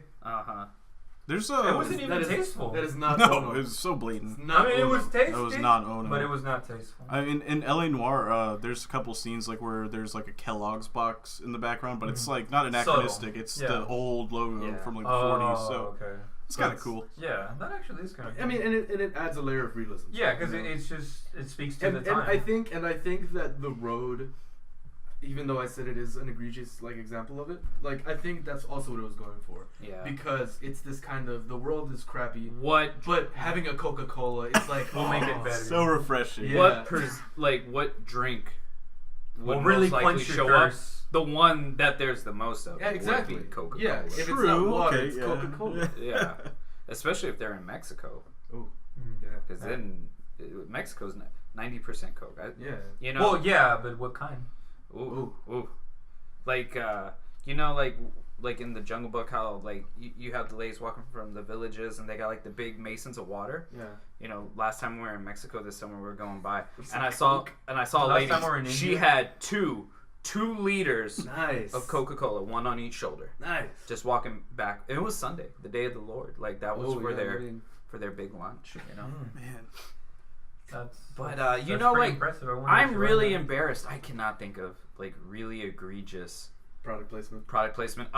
There's It wasn't even tasteful. That is not. No, Ono. it was so blatant. It's not I mean, it Ono. was tasty. That was not Ono. But it was not tasteful. In LA Noire, there's a couple scenes like where there's like a Kellogg's box in the background, but it's like not anachronistic. Subtle. It's Yeah. the old logo Yeah. from like the 40s. So okay. it's kind of cool. Yeah, that actually is kind of cool. I mean, and it adds a layer of realism. yeah, because it's just, it speaks to the and time. I think that The Road, even though I said it is an egregious like example of it, like I think that's also what it was going for. Yeah. Because it's this kind of, the world is crappy, What but having a Coca-Cola, it's like We'll make it better. So refreshing. Yeah. what drink would Will really most likely quench your show thirst. up? The one that there's the most of. Yeah, would exactly. be Coca-Cola. Yeah, if it's not True. water, Okay. it's Yeah. Coca-Cola. Yeah. Especially if they're in Mexico, Oh, yeah. because then Mexico's 90% Coke. Yeah. You know. Well, yeah, but what kind? Ooh. Like like in the Jungle Book, how like you have the ladies walking from the villages and they got like the big masons of water. Yeah. You know, last time we were in Mexico this summer, we were going by, and I saw a Last lady. time we were in She India? had two liters Nice. of Coca-Cola, one on each shoulder, Nice. just walking back. And it was Sunday, the day of the Lord. Like that was Oh, for yeah, their I mean- for their big lunch. You know. Man. But that's you know, pretty like impressive. I wonder if I'm you really read that. embarrassed. I cannot think of like really egregious Product placement. product placement.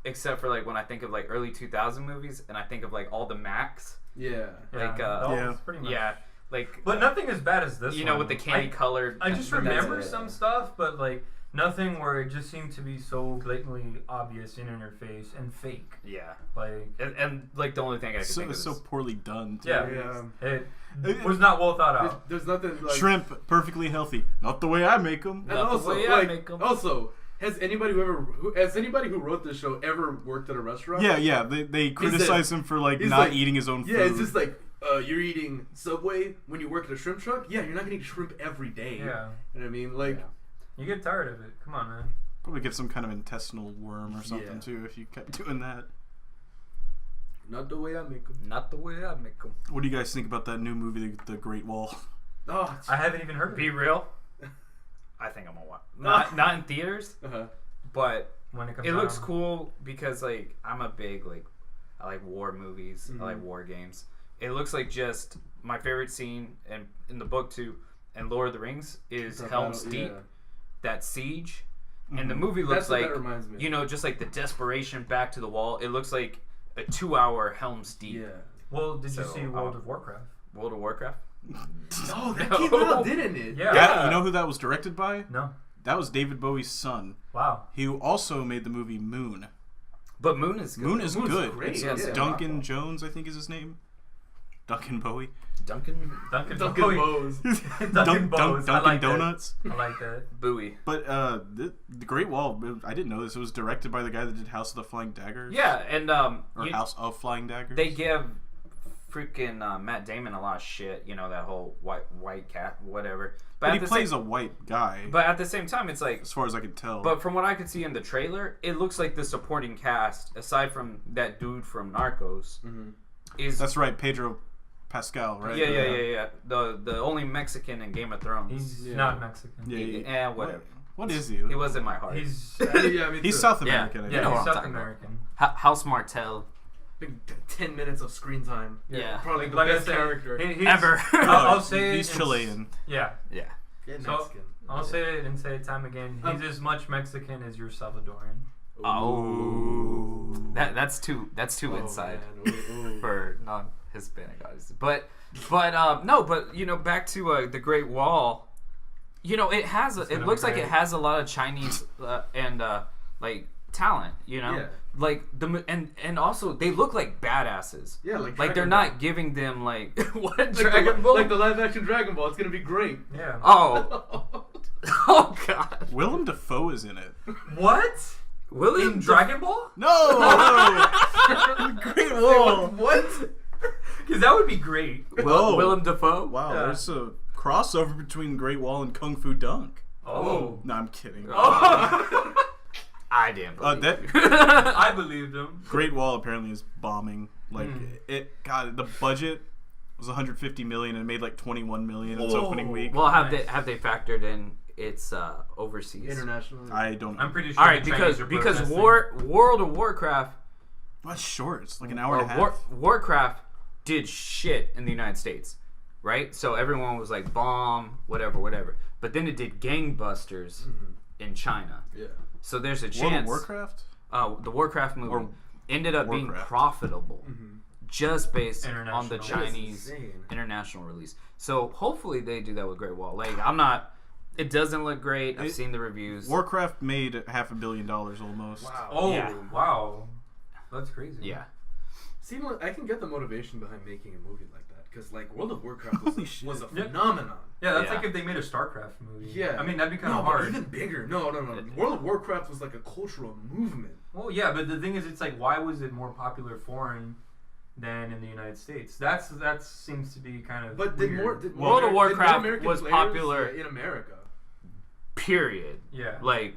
Except for like when I think of like early 2000 movies, and I think of like all the Macs. Yeah. Like that was Yeah. pretty much. yeah, like But nothing as bad as this. you know, one. with the candy colored. I just remember some stuff, but like Nothing where it just seemed to be so blatantly obvious in your face and fake. Yeah. Like And like the only thing I could think of It's so is poorly done. Too. yeah, it was not well thought out. There's nothing like Shrimp, perfectly healthy. Not the way I make them. And Not the also, way I like, make 'em. also, has anybody who wrote this show ever worked at a restaurant? Yeah. They criticize him for like he's not like- eating his own food. Yeah, it's just like you're eating Subway when you work at a shrimp truck. Yeah, you're not gonna eat shrimp every day. Yeah. You know what I mean? Like, You get tired of it. Come on, man. Probably get some kind of intestinal worm or something Yeah. too if you kept doing that. not the way I make them. not the way I make them. What do you guys think about that new movie, The Great Wall? Oh, I haven't even heard of Be it. real. I think I'm gonna watch. Not in theaters, but When it comes it looks out. cool because like I'm a big I like war movies. I like war games. It looks like just my favorite scene and in the book too, and Lord of the Rings is Helm's Deep, that siege, and the movie looks That's what like that reminds me of. just like the desperation back to the wall. It looks like a 2-hour Helm's Deep. Yeah. Well, did you So, see World of Warcraft? World of Warcraft. Oh, that came out, didn't it? Yeah. You know who that was directed by? No. That was David Bowie's son. Wow. He also made the movie Moon. But Moon is good. Moon is Moon's good. great, It's yeah. Duncan Jones, I think is his name. Duncan Bowie. Duncan Duncan Bowie. Bowes. Duncan Bowes. I Dunkin' like Donuts. That. I like that. Bowie. But the Great Wall, I didn't know this. It was directed by the guy that did House of the Flying Daggers. Yeah, and Or House of Flying Daggers. they give freaking Matt Damon a lot of shit. You know, that whole white cat, whatever. But he at the plays same, a white guy, But at the same time, it's like. as far as I can tell. But from what I could see in the trailer, it looks like the supporting cast, aside from that dude from Narcos, is That's right, Pedro Pascal, right? yeah. The only Mexican in Game of Thrones. He's not Mexican. Yeah. Whatever. What is he? He was in my heart. He's Yeah, me He's too. South American. I yeah, guess. know what he's I'm South talking about. American. House Martell. Big 10 minutes of screen time. Yeah. Probably the Like I best said, character. he's- Ever. I'll say He's it. Chilean. Yeah. Yeah. Get So Mexican. I'll say it and say it time again. He's as much Mexican as you're Salvadoran. Oh. That's too inside Man. Ooh. for non-Hispanic audiences. But back to the Great Wall. It looks like it has a lot of Chinese and like talent. Yeah. Like and also they look like badasses. Yeah, like they're Dragon not giving them like what Like Dragon the, Ball. like the live action Dragon Ball. It's gonna be great. Yeah. Oh God. Willem Dafoe is in it. What? William In Dragon Ball? No! Great Wall. What? Because that would be great. Willem Dafoe. Wow, Yeah. there's a crossover between Great Wall and Kung Fu Dunk. Oh. No, I'm kidding. I didn't believe That I believed him. Great Wall apparently is bombing. Like God, the budget was 150 million and it made like 21 million its opening week. Well, have they factored in its overseas? International. I don't know. I'm pretty sure. All right, the Chinese are because protesting. World of Warcraft Well, it's short. It's like an hour and a half. Warcraft did shit in the United States, right? So everyone was like bomb, whatever. But then it did gangbusters in China. Yeah. So there's a World chance. of Warcraft? The Warcraft movie Or ended up being Warcraft. profitable just based on the International. Chinese That's insane. international release. So hopefully they do that with Great Wall. Like it doesn't look great. I've seen the reviews. Warcraft made $500 million almost. Wow. Oh, Yeah. wow. That's crazy. Yeah. See, look, I can get the motivation behind making a movie like that because, like, World of Warcraft was, Holy shit. was a Yeah. phenomenon. Yeah, that's Yeah. like if they made a StarCraft movie. Yeah. I mean, that'd be kind No, of but hard. even bigger. No. World of Warcraft was like a cultural movement. Well, yeah, but the thing is, it's like, why was it more popular foreign than in the United States? That seems to be kind of But weird. World of did Warcraft American was players, popular- in America. Period. Yeah. Like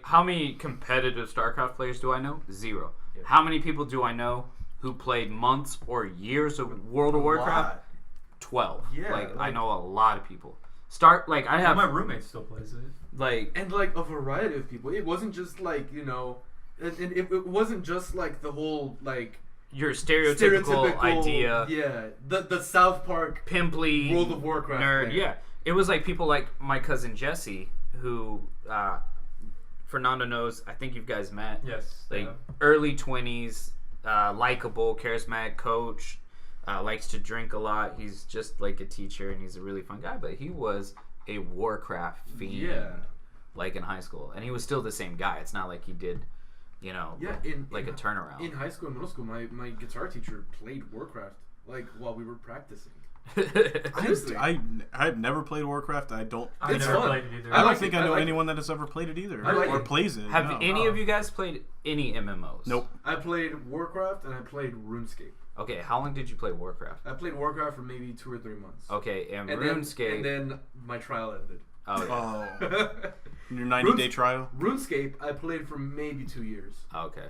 how many competitive StarCraft players do I know? 0. How many people do I know who played months or years of World of Warcraft? lot. 12. Yeah, I like- know a lot of people. I have my roommate still plays it. And like a variety of people. It wasn't just like, and it wasn't just like the whole like your stereotypical idea. Yeah, the South Park pimply World of Warcraft nerd. player. Yeah, it was like people like my cousin Jesse, who Fernando knows. I think you guys met. Yes. Like early 20s, likable, charismatic coach. Likes to drink a lot. He's just like a teacher, and he's a really fun guy. But he was a Warcraft fiend. Yeah. like in high school, and he was still the same guy. It's not like he did, you know, a turnaround. In high school and middle school, my guitar teacher played Warcraft like while we were practicing. I've never played Warcraft. I've never played it either. I don't think I know anyone that has ever played it either, or plays it. Have any of you guys played any MMOs? Nope. I played Warcraft and I played RuneScape. Okay, how long did you play Warcraft? I played Warcraft for maybe 2 or 3 months. Okay, and And RuneScape. then my trial ended. Oh, yeah. Your 90-day trial? RuneScape, I played for maybe 2 years. Okay.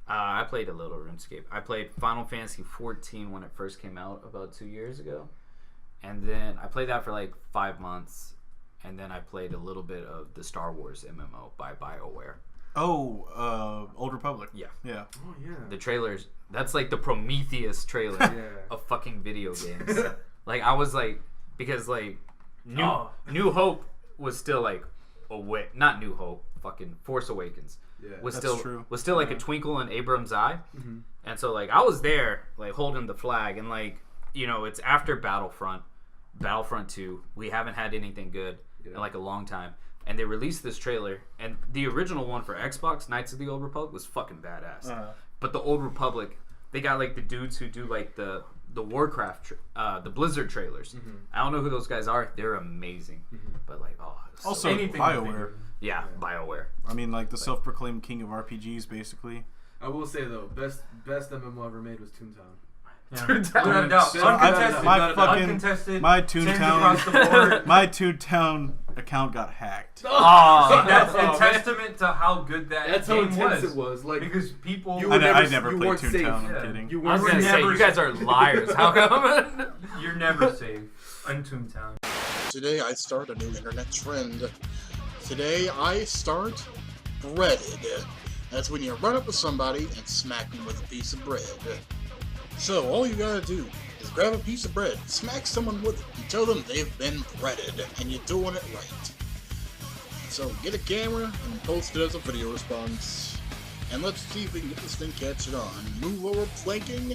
I played a little RuneScape. I played Final Fantasy 14 when it first came out about 2 years ago. And then I played that for like 5 months. And then I played a little bit of the Star Wars MMO by BioWare. Oh, Old Republic. Yeah. Yeah. Oh, yeah. The trailers, that's like the Prometheus trailer of fucking video games. Like, I was like, because like, New Hope was still like, not New Hope, fucking Force Awakens. Yeah, was that's still true. Was still like a twinkle in Abram's eye. Mm-hmm. And so like I was there like holding the flag, and like, you know, it's after Battlefront 2. We haven't had anything good in like a long time, and they released this trailer, and the original one for Xbox, Knights of the Old Republic, was fucking badass. But the Old Republic, they got like the dudes who do like the Warcraft the Blizzard trailers. I don't know who those guys are. They're amazing. But like, Also anything BioWare. yeah, BioWare. I mean, like the self-proclaimed king of RPGs, basically. I will say though, best MMO ever made was Toontown. Without a doubt. Uncontested. My Tens across the board. My Toontown account got hacked. That's a testament to how good That's game how intense it was. Like, because people, I never you played weren't safe. Toontown. I'm kidding. You I was weren't gonna say, never you guys are liars. How come? you're never safe on Toontown. Today I start a new internet trend. Today I start breaded. That's when you run up to somebody and smack them with a piece of bread. So all you gotta do is grab a piece of bread, smack someone with it, and tell them they've been breaded, and you're doing it right. So get a camera and post it as a video response. And let's see if we can get this thing catch it on. Move over planking.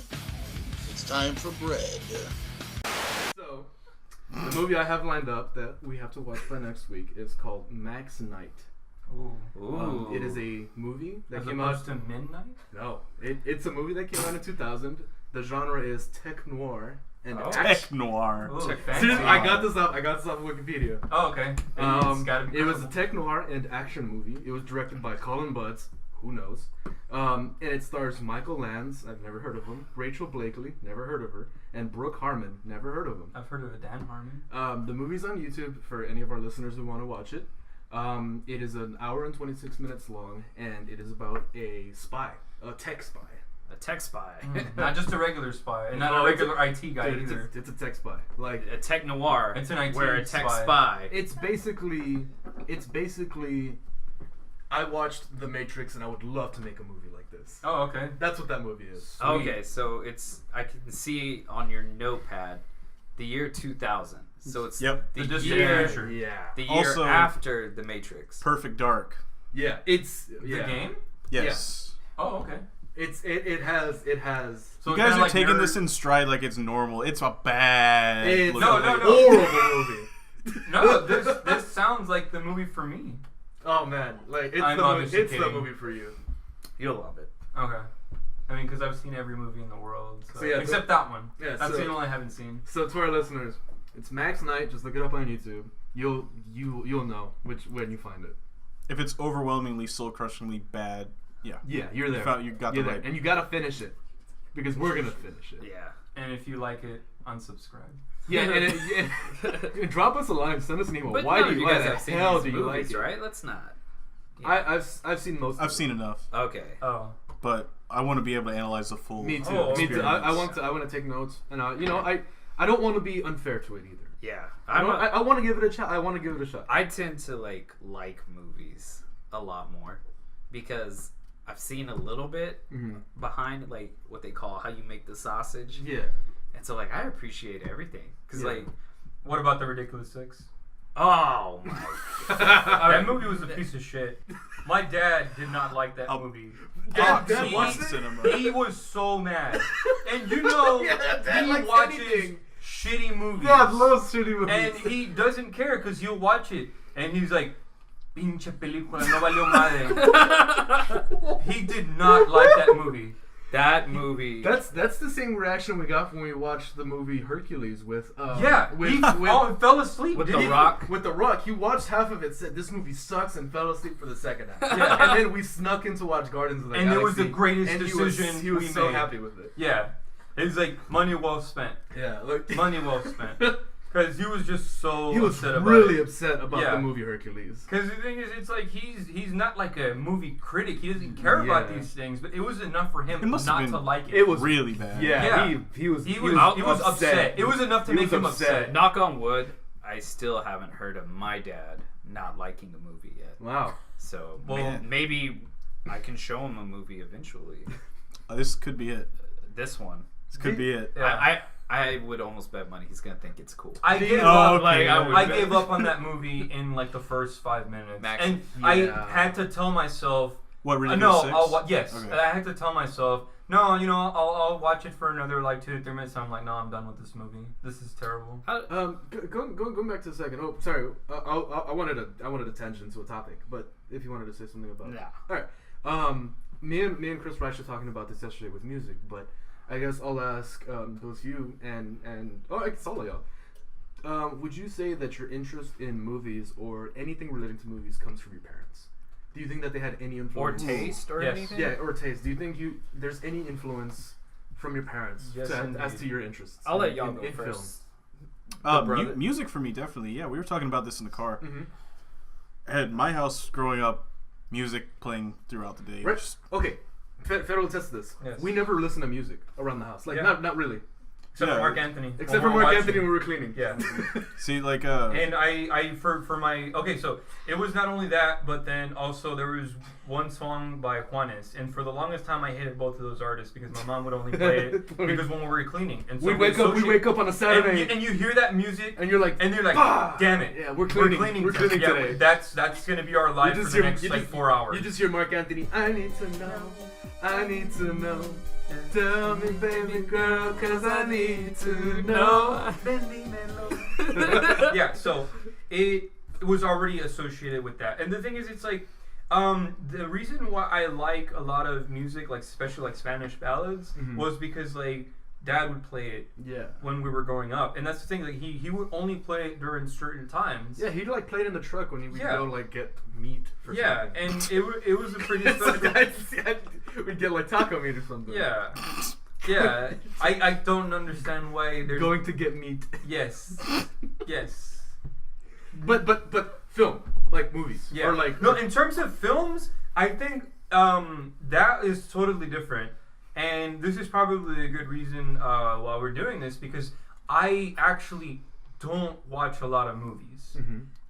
It's time for bread. So, the movie I have lined up that we have to watch by next week is called Max Night. Ooh. It is a movie that As came opposed out. to Midnight? No, it's a movie that came out in 2000. The genre is tech noir and Tech noir. Ooh, Tech fancy. Seriously, I got this off of Wikipedia. Oh, okay. It's gotta be It was a credible. tech noir and action movie. It was directed by Colin Budds. Who knows? And it stars Michael Lanz. I've never heard of him. Rachel Blakely. Never heard of her. And Brooke Harmon. Never heard of him. I've heard of a Dan Harmon. The movie's on YouTube for any of our listeners who want to watch it. It is an hour and 26 minutes long, and it is about a spy, a tech spy. A tech spy. Not just a regular spy, and not a regular IT guy Dude, either. It's a tech spy. Like A tech noir. It's an IT where a tech spy. spy. it's basically. I watched The Matrix, and I would love to make a movie like this. Oh, okay. That's what that movie is. Okay, so I can see on your notepad the year 2000. So it's Yep. The the distant year, future. Yeah. the year Also- after The Matrix. Perfect Dark. Yeah. It's The yeah. game? Yes. Oh, okay. It has. So You guys kinda are like taking nerd- this in stride like it's normal. It's a bad. It's No, a no, no. horrible movie. No, this sounds like the movie for me. Oh man, like I'm it's obviously the kidding. movie for you. You'll love it. Okay. I mean, because I've seen every movie in the world, so. So, yeah, except that one. yeah, That's so- the only one I haven't seen. So to our listeners, it's Max Night. Just look it up on YouTube. You'll know when you find it. If it's overwhelmingly, soul-crushingly bad, yeah. Yeah, you're there. You got You're the there. right. And you gotta finish it because we're gonna finish it. Yeah. And if you like it, unsubscribe. Yeah, and drop us a line, send us an email. But Why none do of you guys guys have seen hell these do you movies, like it? right? Let's not. I've seen most. of I've it. seen enough, Okay. Oh. but I want to be able to analyze the full. Me too. Oh, Me too. experience. I want to take notes, and I don't want to be unfair to it either. Yeah. I want to give it a shot. I want to give it a shot. I tend to like movies a lot more because I've seen a little bit behind like what they call how you make the sausage. Yeah. And so like I appreciate everything because like What about The Ridiculous Six? oh my That movie was a piece of shit. My dad did not like that movie. Dad he, watched it? Cinema. he was so mad. And you know, Yeah, Dad he likes watches anything. shitty movies. God loves shitty movies. And he doesn't care because he'll watch it. And he's like, pinche película no valió madre. He did not like that movie. That movie. That's the same reaction we got when we watched the movie Hercules with he fell asleep with The Rock. With The Rock, he watched half of it, said this movie sucks, and fell asleep for the second half. Yeah. And then we snuck in to watch Guardians of the Galaxy. And it was the greatest decision he was we so made. happy with it. Yeah, it's like money well spent. Yeah, like Money well spent. Because he was just so he was upset about really it. upset about the movie Hercules. Because the thing is, it's like he's not like a movie critic. He doesn't care about these things. But it was enough for him not to like it. It was really bad. Yeah. He was upset. It was enough to make him upset. Knock on wood, I still haven't heard of my dad not liking the movie yet. Wow. So maybe I can show him a movie eventually. This could be it. This one. This could be it. Yeah. I would almost bet money he's gonna think it's cool. I gave up. Okay. I gave up on that movie in like the first 5 minutes, and I had to tell myself, "What? Really? No, 6? Yes, okay. I had to tell myself, no, I'll watch it for another like 2 to 3 minutes. I'm like, no, I'm done with this movie. This is terrible. Going back to a second. Oh, sorry. I wanted a tangent to a topic, but if you wanted to say something about it, all right. Me and Chris Rice were talking about this yesterday with music, but I guess I'll ask both you and I guess all of y'all. Would you say that your interest in movies or anything relating to movies comes from your parents? Do you think that they had any influence? Or taste or anything? Yeah, or taste. Do you think there's any influence from your parents as to your interests? I'll let y'all go first. Music for me, definitely. Yeah, we were talking about this in the car. Mm-hmm. At my house growing up, music playing throughout the day. Right. Okay. Federal test this. Yes. We never listen to music around the house. Like not really. Except for Mark Anthony. Except for Mark Anthony when we were cleaning. Yeah. See, like and I for my so it was not only that, but then also there was one song by Juanes, and for the longest time I hated both of those artists because my mom would only play it because when we were cleaning, and so we wake up on a Saturday and you hear that music and you're like, bah! Damn it, yeah, we're cleaning today. That's gonna be our life for the next 4 hours. You just hear Mark Anthony. I need to know. Tell me, baby girl, 'cause I need to know. Yeah, so it was already associated with that. And the thing is, it's like, the reason why I like a lot of music, like especially like Spanish ballads, was because like Dad would play it when we were growing up. And that's the thing, like he would only play it during certain times. Yeah, he'd like play it in the truck when he would go like get meat for something. And it was a pretty special... We'd get like taco meat or something. Yeah, I don't understand why there's... Going to get meat. Yes. But film, like movies. Yeah. Or like... No, in terms of films, I think that is totally different. And this is probably a good reason why we're doing this, because I actually don't watch a lot of movies.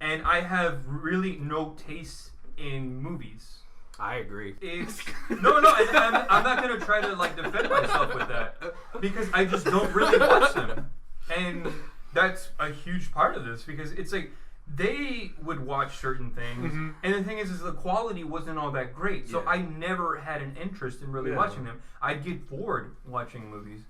And I have really no taste in movies. I agree. I'm not gonna try to like defend myself with that, because I just don't really watch them, and that's a huge part of this, because it's like they would watch certain things, and the thing is the quality wasn't all that great, so I never had an interest in really watching them. I'd get bored watching movies.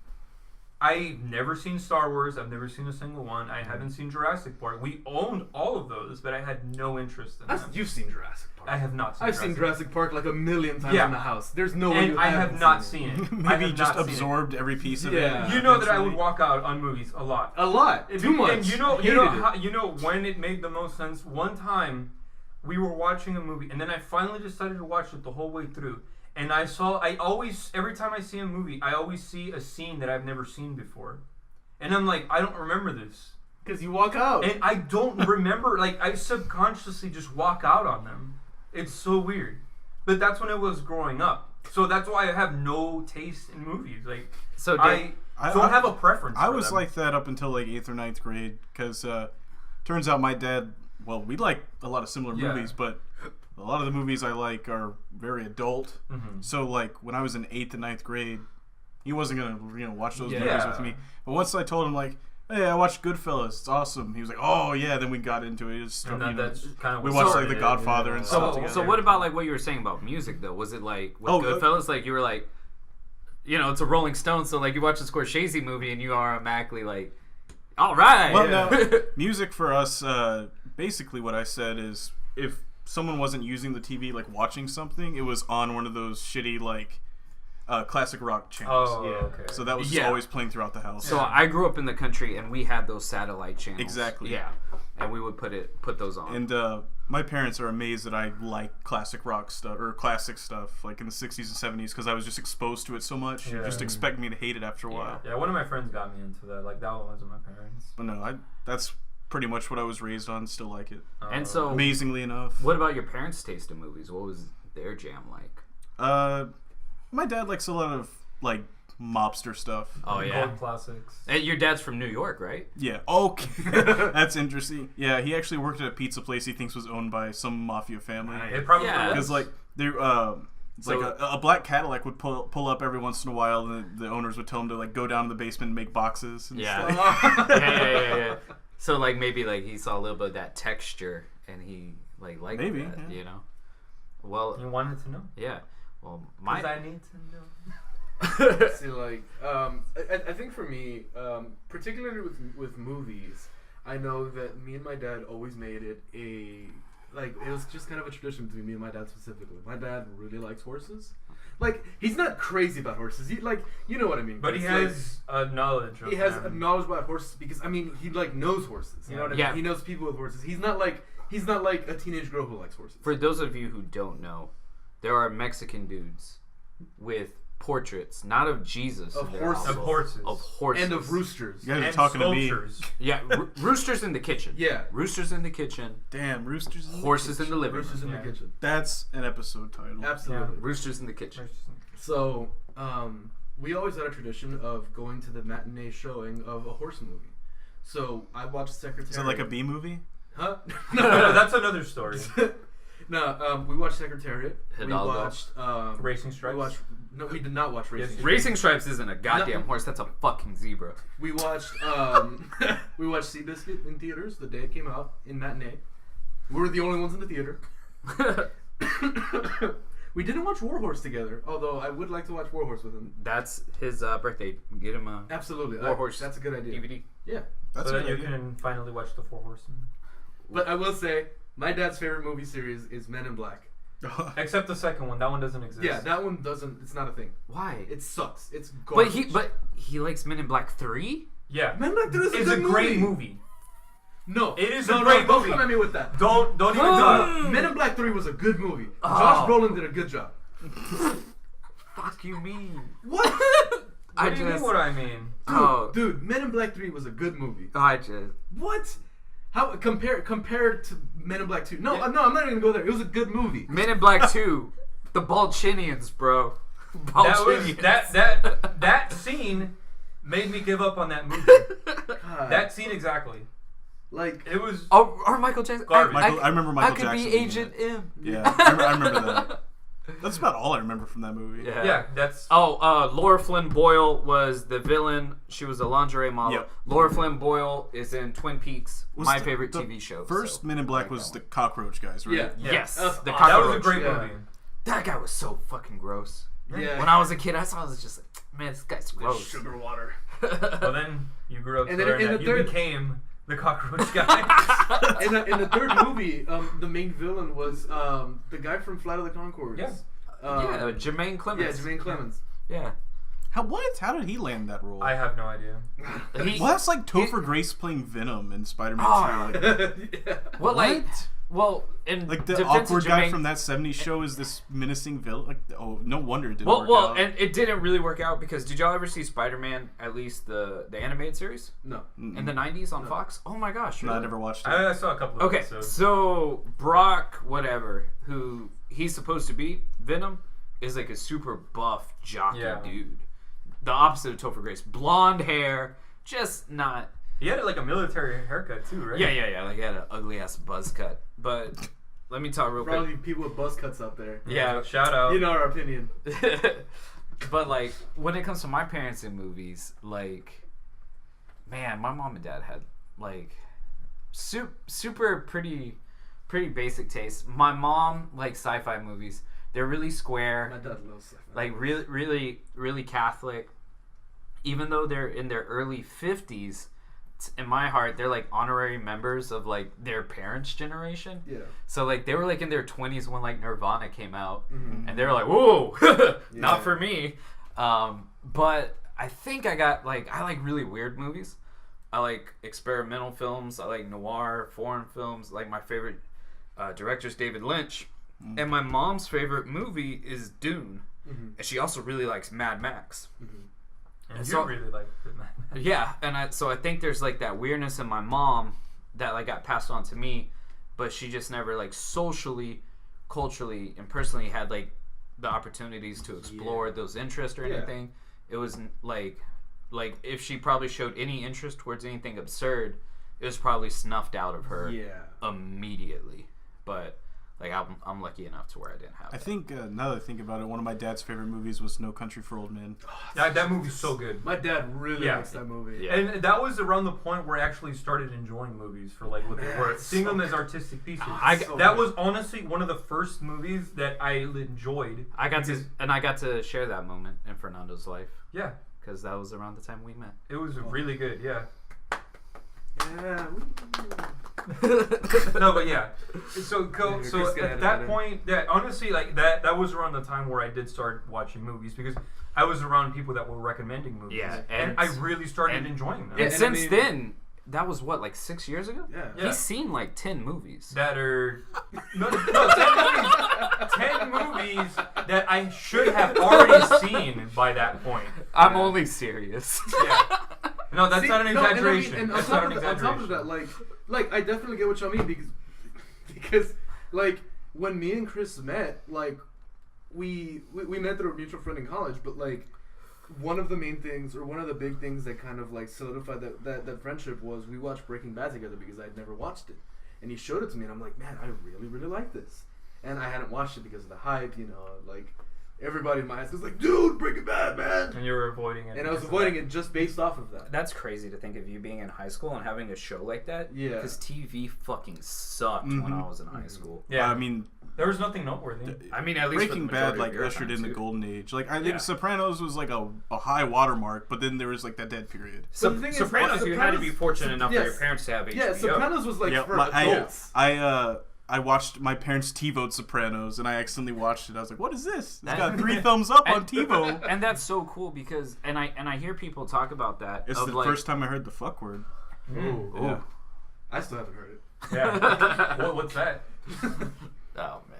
I've never seen Star Wars. I've never seen a single one. I haven't seen Jurassic Park. We owned all of those, but I had no interest in them. You've seen Jurassic Park. I have not seen I've seen Jurassic Park like a million times in the house. There's no way and I have not seen it. Maybe just absorbed every piece of it. You know that I would walk out on movies a lot. Too much. And you know when it made the most sense? One time we were watching a movie, and then I finally decided to watch it the whole way through. And every time I see a movie, I always see a scene that I've never seen before. And I'm like, I don't remember this. Because you walk out. And I don't remember, like, I subconsciously just walk out on them. It's so weird. But that's when I was growing up. So that's why I have no taste in movies. Like, so I don't have a preference I for was them. like that up until like 8th or 9th grade, because turns out my dad, we like a lot of similar movies, but a lot of the movies I like are very adult. So like when I was in 8th and 9th grade, he wasn't gonna watch those movies with me. But once I told him like, hey, I watched Goodfellas, it's awesome, he was like, oh yeah. Then we got into it. That's kind of we watched like The Godfather and stuff together. So what about like what you were saying about music though? Was it like with Goodfellas, like you were like, it's a Rolling Stone, so like you watch a Scorsese movie and you are automatically like, all right. Well, no, music for us, basically what I said is, if someone wasn't using the TV, like watching something, it was on one of those shitty like classic rock channels. Oh, yeah. okay. So that was just always playing throughout the house. So I grew up in the country, and we had those satellite channels. Exactly. Yeah, and we would put those on. And my parents are amazed that I like classic rock stuff or classic stuff like in the 60s and 70s because I was just exposed to it so much. You just expect me to hate it after a while. Yeah, one of my friends got me into that. Like that one wasn't my parents. But no, that's pretty much what I was raised on. Still like it. And so, amazingly enough. What about your parents' taste in movies? What was their jam like? My dad likes a lot of like mobster stuff. Oh yeah, Gold classics. And your dad's from New York, right? Yeah. Okay. That's interesting. Yeah, he actually worked at a pizza place he thinks was owned by some mafia family. It probably because like there like a black Cadillac would pull up every once in a while, and the owners would tell him to like go down to the basement and make boxes. And stuff. Yeah. So like maybe like he saw a little bit of that texture and he like liked maybe that, you know. Well, you wanted to know. Yeah. Well, I need to know. See, like, I think for me, particularly with movies, I know that me and my dad always made it it was just kind of a tradition between me and my dad specifically. My dad really likes horses. Like, he's not crazy about horses. He, like, you know what I mean. But he has a knowledge of He has a knowledge about horses because, I mean, he, like, knows horses. You know what I mean? He knows people with horses. He's not like a teenage girl who likes horses. For those of you who don't know, there are Mexican dudes with portraits, not of Jesus, of horses, and of roosters. You guys are talking sculptures. to me. Yeah, roosters in the kitchen. Yeah, roosters in the kitchen. Damn, roosters. Horses in the living room. Roosters in the kitchen. That's an episode title. Absolutely. Yeah. Roosters in the kitchen. So, we always had a tradition of going to the matinee showing of a horse movie. So I watched Secretariat. Is it like a B movie? Huh? No, that's another story. No, we watched Secretariat. Hidalgo. We watched Racing Stripes. We did not watch Racing Stripes. Racing Stripes isn't a goddamn horse. That's a fucking zebra. We watched Seabiscuit in theaters the day it came out in matinee. We were the only ones in the theater. We didn't watch Warhorse together, although I would like to watch Warhorse with him. That's his birthday. Get him a absolutely Warhorse. That's a good idea. DVD. Yeah, that's so that you can finally watch the Four Horsemen. But I will say, my dad's favorite movie series is Men in Black. Except the second one. That one doesn't exist. Yeah, that one doesn't. It's not a thing. Why? It sucks. It's garbage. But he likes Men in Black 3? Yeah. Men in Black 3 is a great movie. No, it is a great movie. Don't come at me with that. Don't even do it. Men in Black 3 was a good movie. Josh Brolin did a good job. Fuck you mean? What? What do you mean what I mean? Dude, Men in Black 3 was a good movie. What? How compared to Men in Black 2? No, I'm not even gonna go there. It was a good movie. Men in Black 2, the Balchinians, bro. That scene made me give up on that movie. That scene exactly. Like it was. Or Michael Jackson. I remember Michael Jackson. I could be Agent M. Yeah, I remember that. That's about all I remember from that movie. Yeah, that's. Laura Flynn Boyle was the villain. She was a lingerie model. Yep. Laura Flynn Boyle is in Twin Peaks, my favorite TV show. First Men in Black was the cockroach guys, right? Yeah. Yes. The cockroach. That was a great movie. That guy was so fucking gross. Yeah. When I was a kid, I was just like, man, this guy's gross. Sugar water. Well, then you grew up and to then learn that you became the cockroach guy. in the third movie, the main villain was the guy from Flight of the Conchords. Yeah. Jermaine Clemens. Yeah, Jermaine Clemens. Yeah. How did he land that role? I have no idea. Well, that's like Topher Grace playing Venom in Spider-Man 2. Yeah. Well, like, in like the defense awkward of guy Jermaine... from that '70s show is this menacing villain. Like, no wonder it didn't work out. And it didn't really work out because did y'all ever see Spider-Man? At least the animated series? No. In the '90s on Fox? Oh my gosh! No, I never watched it. I saw a couple of episodes. So Brock, whatever, who he's supposed to be, Venom, is like a super buff jockey dude. The opposite of Topher Grace. Blonde hair, just not... He had like a military haircut too, right? Yeah. Like he had an ugly ass buzz cut. But let me talk real quick. Probably people with buzz cuts out there. Yeah. Shout out. You know our opinion. But like when it comes to my parents in movies, like, man, my mom and dad had like super pretty basic taste. My mom likes sci-fi movies. They're really square. My dad loves sci-fi. Like really Catholic. Even though they're in their early 50s, in my heart, they're like honorary members of like their parents' generation. Yeah. So like they were like in their 20s when like Nirvana came out, Mm-hmm. and they were like, "Whoa, Yeah. not for me." But I think I like really weird movies. I like experimental films. I like noir, foreign films. Like my favorite director's David Lynch, and my mom's favorite movie is Dune, and she also really likes Mad Max. And you so- really like it. Yeah, and I think there's like that weirdness in my mom that like got passed on to me, but she just never like socially, culturally, and personally had like the opportunities to explore those interests or anything. It was like if she probably showed any interest towards anything absurd, it was probably snuffed out of her immediately. But like I'm lucky enough to where I didn't have I that. think now that I think about it, one of my dad's favorite movies was No Country for Old Men. That movie's so good. My dad really Yeah. likes that movie. Yeah. And that was around the point where I actually started enjoying movies for like what they were, seeing them as artistic pieces. That was honestly one of the first movies that I enjoyed. I got to share that moment in Fernando's life Yeah, because that was around the time we met. it was really good. Yeah. Yeah. No, but yeah. So Chris so can at edit that in. point, that honestly, like that was around the time where I did start watching movies because I was around people that were recommending movies. Yeah, and I really started enjoying them. And I since mean- then, that was what, like 6 years ago? Yeah. He's seen like 10 movies. That are no 10 movies that I should have already seen by that point. I'm only serious. Yeah. No, that's not an exaggeration. And That's on not an top of that, like I definitely get what y'all mean because like when me and Chris met, like we met through a mutual friend in college, but like one of the main things or one of the big things that kind of like solidified that friendship was we watched Breaking Bad together because I'd never watched it, and he showed it to me, and I'm like, man, I really like this, and I hadn't watched it because of the hype, you know, like. Everybody in my house was like, dude, Breaking Bad, man! And you were avoiding it. And I was avoiding it just based off of that. That's crazy to think of you being in high school and having a show like that. Yeah. Because TV fucking sucked when I was in high school. Yeah. I mean, there was nothing noteworthy. I mean, at least Breaking for the majority Bad like of your ushered time, in the too. golden age. Like I think Yeah. Sopranos was like a high watermark, but then there was like that dead period. But the thing is, Sopranos, you had to be fortunate enough for yes. your parents to have HBO. Yeah, Sopranos was like Yeah, for I adults. I watched my parents TiVoed Sopranos, and I accidentally watched it. I was like, "What is this? It's That- got 3 thumbs up on TiVo." And that's so cool because, and I hear people talk about that. It's of the like, first time I heard the fuck word. Ooh. Yeah. I still haven't heard it. Yeah. What's that? Oh man,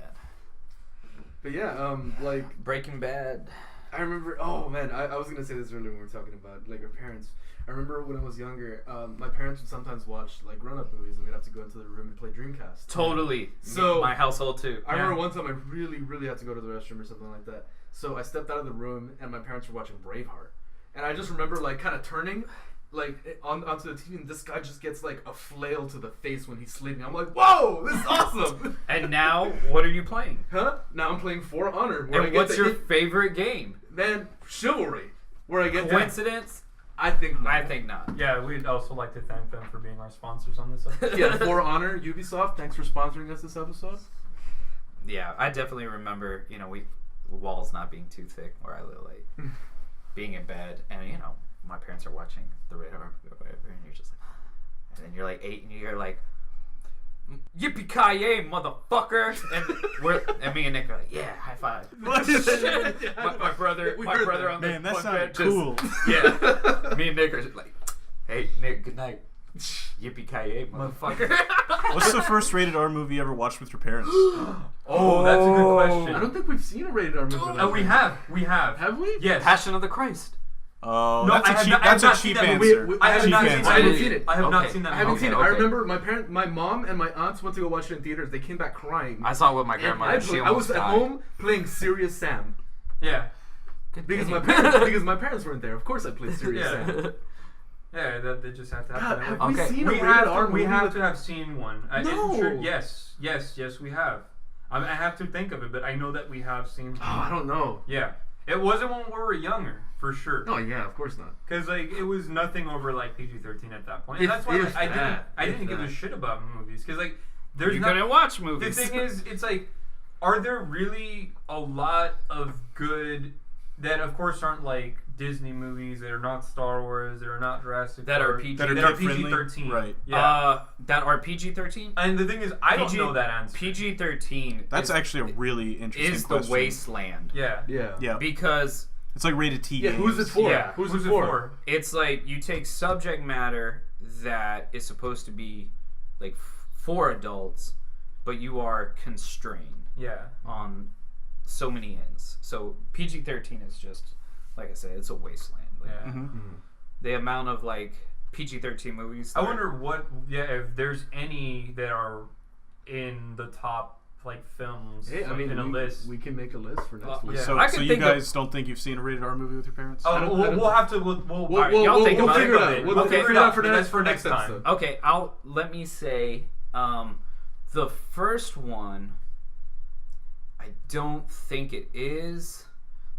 But yeah, like Breaking Bad. I remember. Oh man, I was gonna say this earlier when we were talking about like our parents. I remember when I was younger, my parents would sometimes watch like grown-up movies, and we'd have to go into the room and play Dreamcast. Totally. So- my household too. I remember one time I really had to go to the restroom or something like that. So I stepped out of the room, and my parents were watching Braveheart, and I just remember like kind of turning. Like onto the TV, and this guy just gets like a flail to the face when he's sleeping. I'm like, whoa, this is awesome! And now, what are you playing? Huh? Now I'm playing For Honor. Where I And get what's to your hit- favorite game? man? Chivalry. Where I get Coincidence? I think not. I think not. Yeah, we'd also like to thank them for being our sponsors on this episode. Yeah, For Honor, Ubisoft. Thanks for sponsoring us this episode. Yeah, I definitely remember, walls not being too thick where I live, like being in bed, and my parents are watching the Red Army or whatever, and you're just like, and then you're like 8, and you're like, yippee ki yay, motherfucker! And me and Nick are like, yeah, high five. my brother on the Man, that bunk sounded bed cool. Yeah, me and Nick are just like, hey Nick, good night. Yippee ki yay, motherfucker. What's the first rated R movie you ever watched with your parents? Oh, that's a good question. I don't think we've seen a rated R movie. like we that. have. Have we? Yes. Passion of the Christ. Oh, No, that's I a have cheap. That's not a seen cheap that answer. movie. I have Cheap not answer. I haven't seen it. I have not Okay. seen that I haven't movie. seen it. Okay. I remember my mom and my aunts went to go watch it in theaters. They came back crying. I saw it with my And grandmother. She I was almost at died. home playing Serious Sam Yeah. because Dang. my parents weren't there. Of course, I played Serious Yeah. Sam. Yeah, that they just have to God, happen. have Okay. we seen a We rated have R to, movie? we have with- to have seen one. I'm No. sure, yes, we have. I have to think of it, but I know that we have seen. Oh, I don't know. Yeah, it wasn't when we were younger, for sure. Oh yeah, of course not. Because like it was nothing over like PG-13 at that point. And If- that's why if I that, didn't if give a that. shit about movies. Because like there's You not, couldn't watch the movies. thing is, it's like, are there really a lot of good that of course aren't like Disney movies, that are not Star Wars, that are not Jurassic That are Park, PG. That are that are kid-friendly? PG-13. Right. Yeah. That are PG-13. And the thing is, I don't know that answer. PG-13. That's actually a really interesting is question. the wasteland. Yeah. Yeah. Because It's like rated T. Yeah, who's it for? Yeah. Who's it for? it's like you take subject matter that is supposed to be like for adults, but you are constrained Yeah. on so many ends. So PG-13 is just, like I said, it's a wasteland. Like, Yeah. the amount of like PG-13 movies. I wonder if there's any that are in the top like films Hey, like, in a list. We can make a list for next week. yeah. So, I so can you think guys don't think you've seen a rated R movie with your parents? Oh, we'll have to. We'll y'all think we'll about figure it. it out. We'll Okay. figure it out for That's for next next episode. Okay, let me say, the first one, I don't think it is.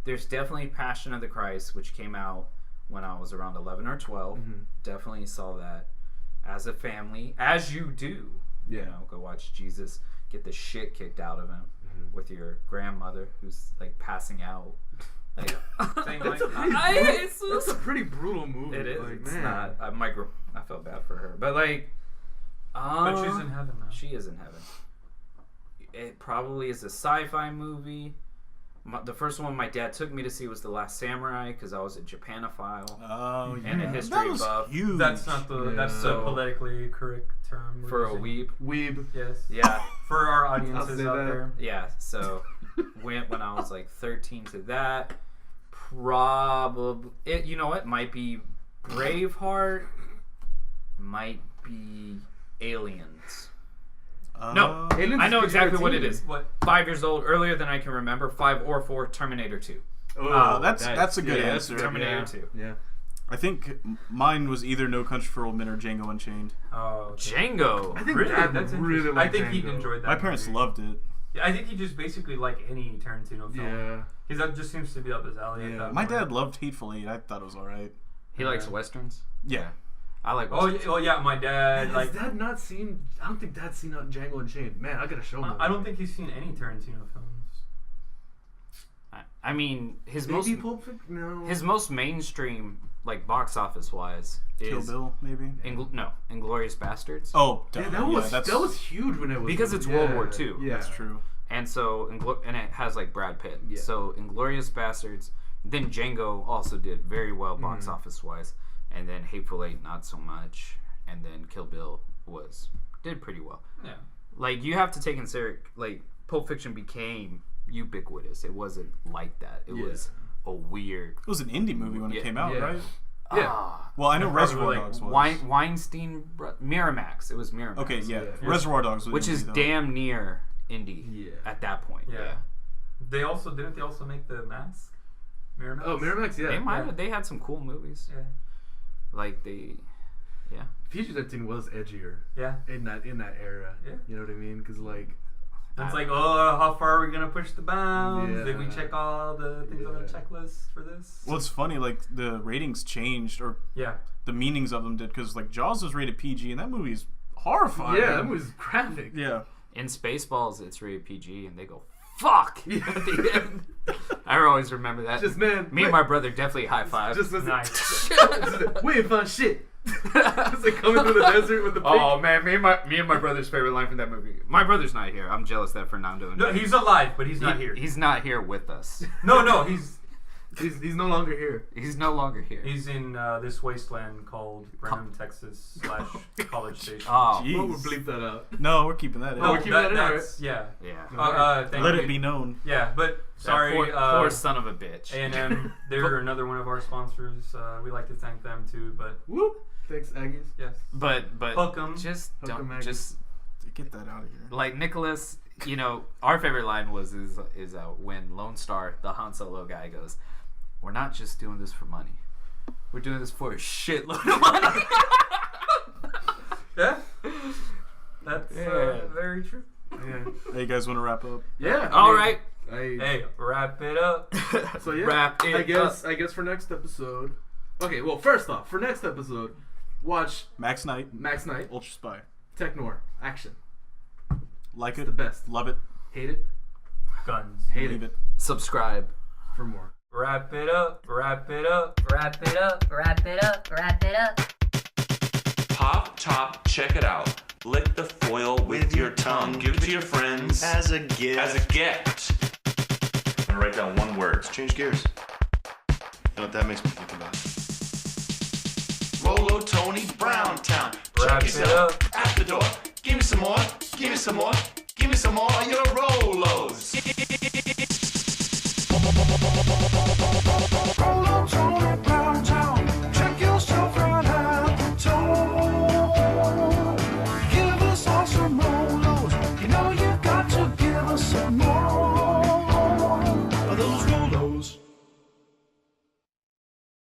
There's definitely Passion of the Christ, which came out when I was around 11 or 12. Definitely saw that as a family, as you do. Yeah. You know, go watch Jesus get the shit kicked out of him with your grandmother who's like passing out. Like, That's a pretty brutal movie. it is. Like, It's man. not. I felt bad for her, but like, But she's in heaven now. she is in heaven. It probably is a sci-fi movie. The first one my dad took me to see was The Last Samurai because I was a Japanophile Oh, yeah. and a history that was buff. huge. That's not the. That's the So- politically correct term we're For a using. weeb. Yes. Yeah, For our I'll audiences say out that. there. yeah. So went when I was like 13 to that. Probably it. You know what? Might be Braveheart. Might be Aliens. No, Aliens I know is exactly what it PG-13. is. What? 5 years old, earlier than I can remember. 5 or 4, Terminator 2. Oh, that's a good answer. Terminator 2. Yeah. I think mine was either No Country for Old Men or Django Unchained. Oh, okay. Django. I think Really? Dad That's really interesting. liked I think he'd Django. enjoyed that. My parents movie. loved it. Yeah, I think he just basically like any Tarantino film. Yeah. Because that just seems to be up his alley. Yeah. At that My point. dad loved Hateful Eight. I thought it was alright. He likes westerns. Yeah. I like Oh, westerns. yeah, my dad. Has Like, Dad not seen? I don't think Dad's seen Django Unchained. Man, I gotta show him. I don't think he's seen any Tarantino films. I mean, his Maybe most Pulp Fiction. No. his most mainstream, like box office wise, Kill is Bill, maybe? Inglourious Bastards. Oh, Yeah, definitely. that was huge when it was Because it's World War II. Yeah, That's true. And so, and it has like Brad Pitt. Yeah. So, Inglourious Bastards. Then Django also did very well box office wise, and then Hateful Eight not so much, and then Kill Bill did pretty well. Yeah. Like you have to take in consider, like Pulp Fiction became ubiquitous. It wasn't like that. It was a weird. It was an indie movie when it came out, Yeah. right? Yeah. Well, I know Probably Reservoir like Dogs was. Weinstein, Miramax. It was Miramax. Okay, yeah. Yeah. Reservoir Dogs was Which indie, is though. damn near indie. Yeah. At that point. Yeah. They also didn't they also make The Mask? Miramax? Oh, Miramax. Yeah. They might have. They had some cool movies. Yeah. Like they. Yeah. PG-13 was edgier Yeah. in that era. Yeah. You know what I mean? Because like. It's like, oh, how far are we gonna push the bounds? Yeah. Did we check all the things on the checklist for this? Well, it's funny, like, the ratings changed, or Yeah. the meanings of them did, because, like, Jaws was rated PG, and that movie's horrifying. Yeah, that was graphic. Yeah. In Spaceballs, it's rated PG, and they go fuck at the end. I always remember that. Just man. Me and my brother definitely high five. Just listen. Nice. We ain't fun shit. It's like coming through the desert with the pig. Oh man, me and my brother's favorite line from that movie. My brother's not here. I'm jealous that Fernando. No, he's alive, but he's not here. He's not here with us. No, he's He's no longer here. He's no longer here. he's in this wasteland called Brenham, Texas / College Station. Oh, Jeez. We'll bleep that out. No, we're keeping that in. we're keeping that in, that's yeah. yeah. Thank Let you. it be known. Yeah, but sorry, poor son of a bitch. A&M, they're another one of our sponsors. We like to thank them too. But Whoop. Thanks, Aggies. yes, But Hook 'em. just Hook 'em, don't Maggie. just Get that out of here. like Nicholas. You know, our favorite line is when Lone Star, the Han Solo guy, goes, "We're not just doing this for money. We're doing this for a shitload of money." yeah, that's Yeah. very true. Yeah. Hey, you guys want to wrap up? Yeah. All right. Hey, wrap it up. So yeah. Wrap it I guess for next episode. Okay. Well, first off, for next episode, watch Max Knight, Max Knight, Ultra Spy. Tech Noir, action. Like It's it. the best. Love it. Hate it. Guns. Hate Leave it. it. Subscribe. For more. Wrap it up, wrap it up. Wrap it up, wrap it up, wrap it up. Pop, top, check it out. Lick the foil with your tongue. Give it to your friends. As a gift. As a gift. And write down one word. Let's change gears. You know what that makes me think about? Rolo Tony Brown Town. Wrap Check it yourself up. at the door. Give me some more. Give me some more. Give me some more. You're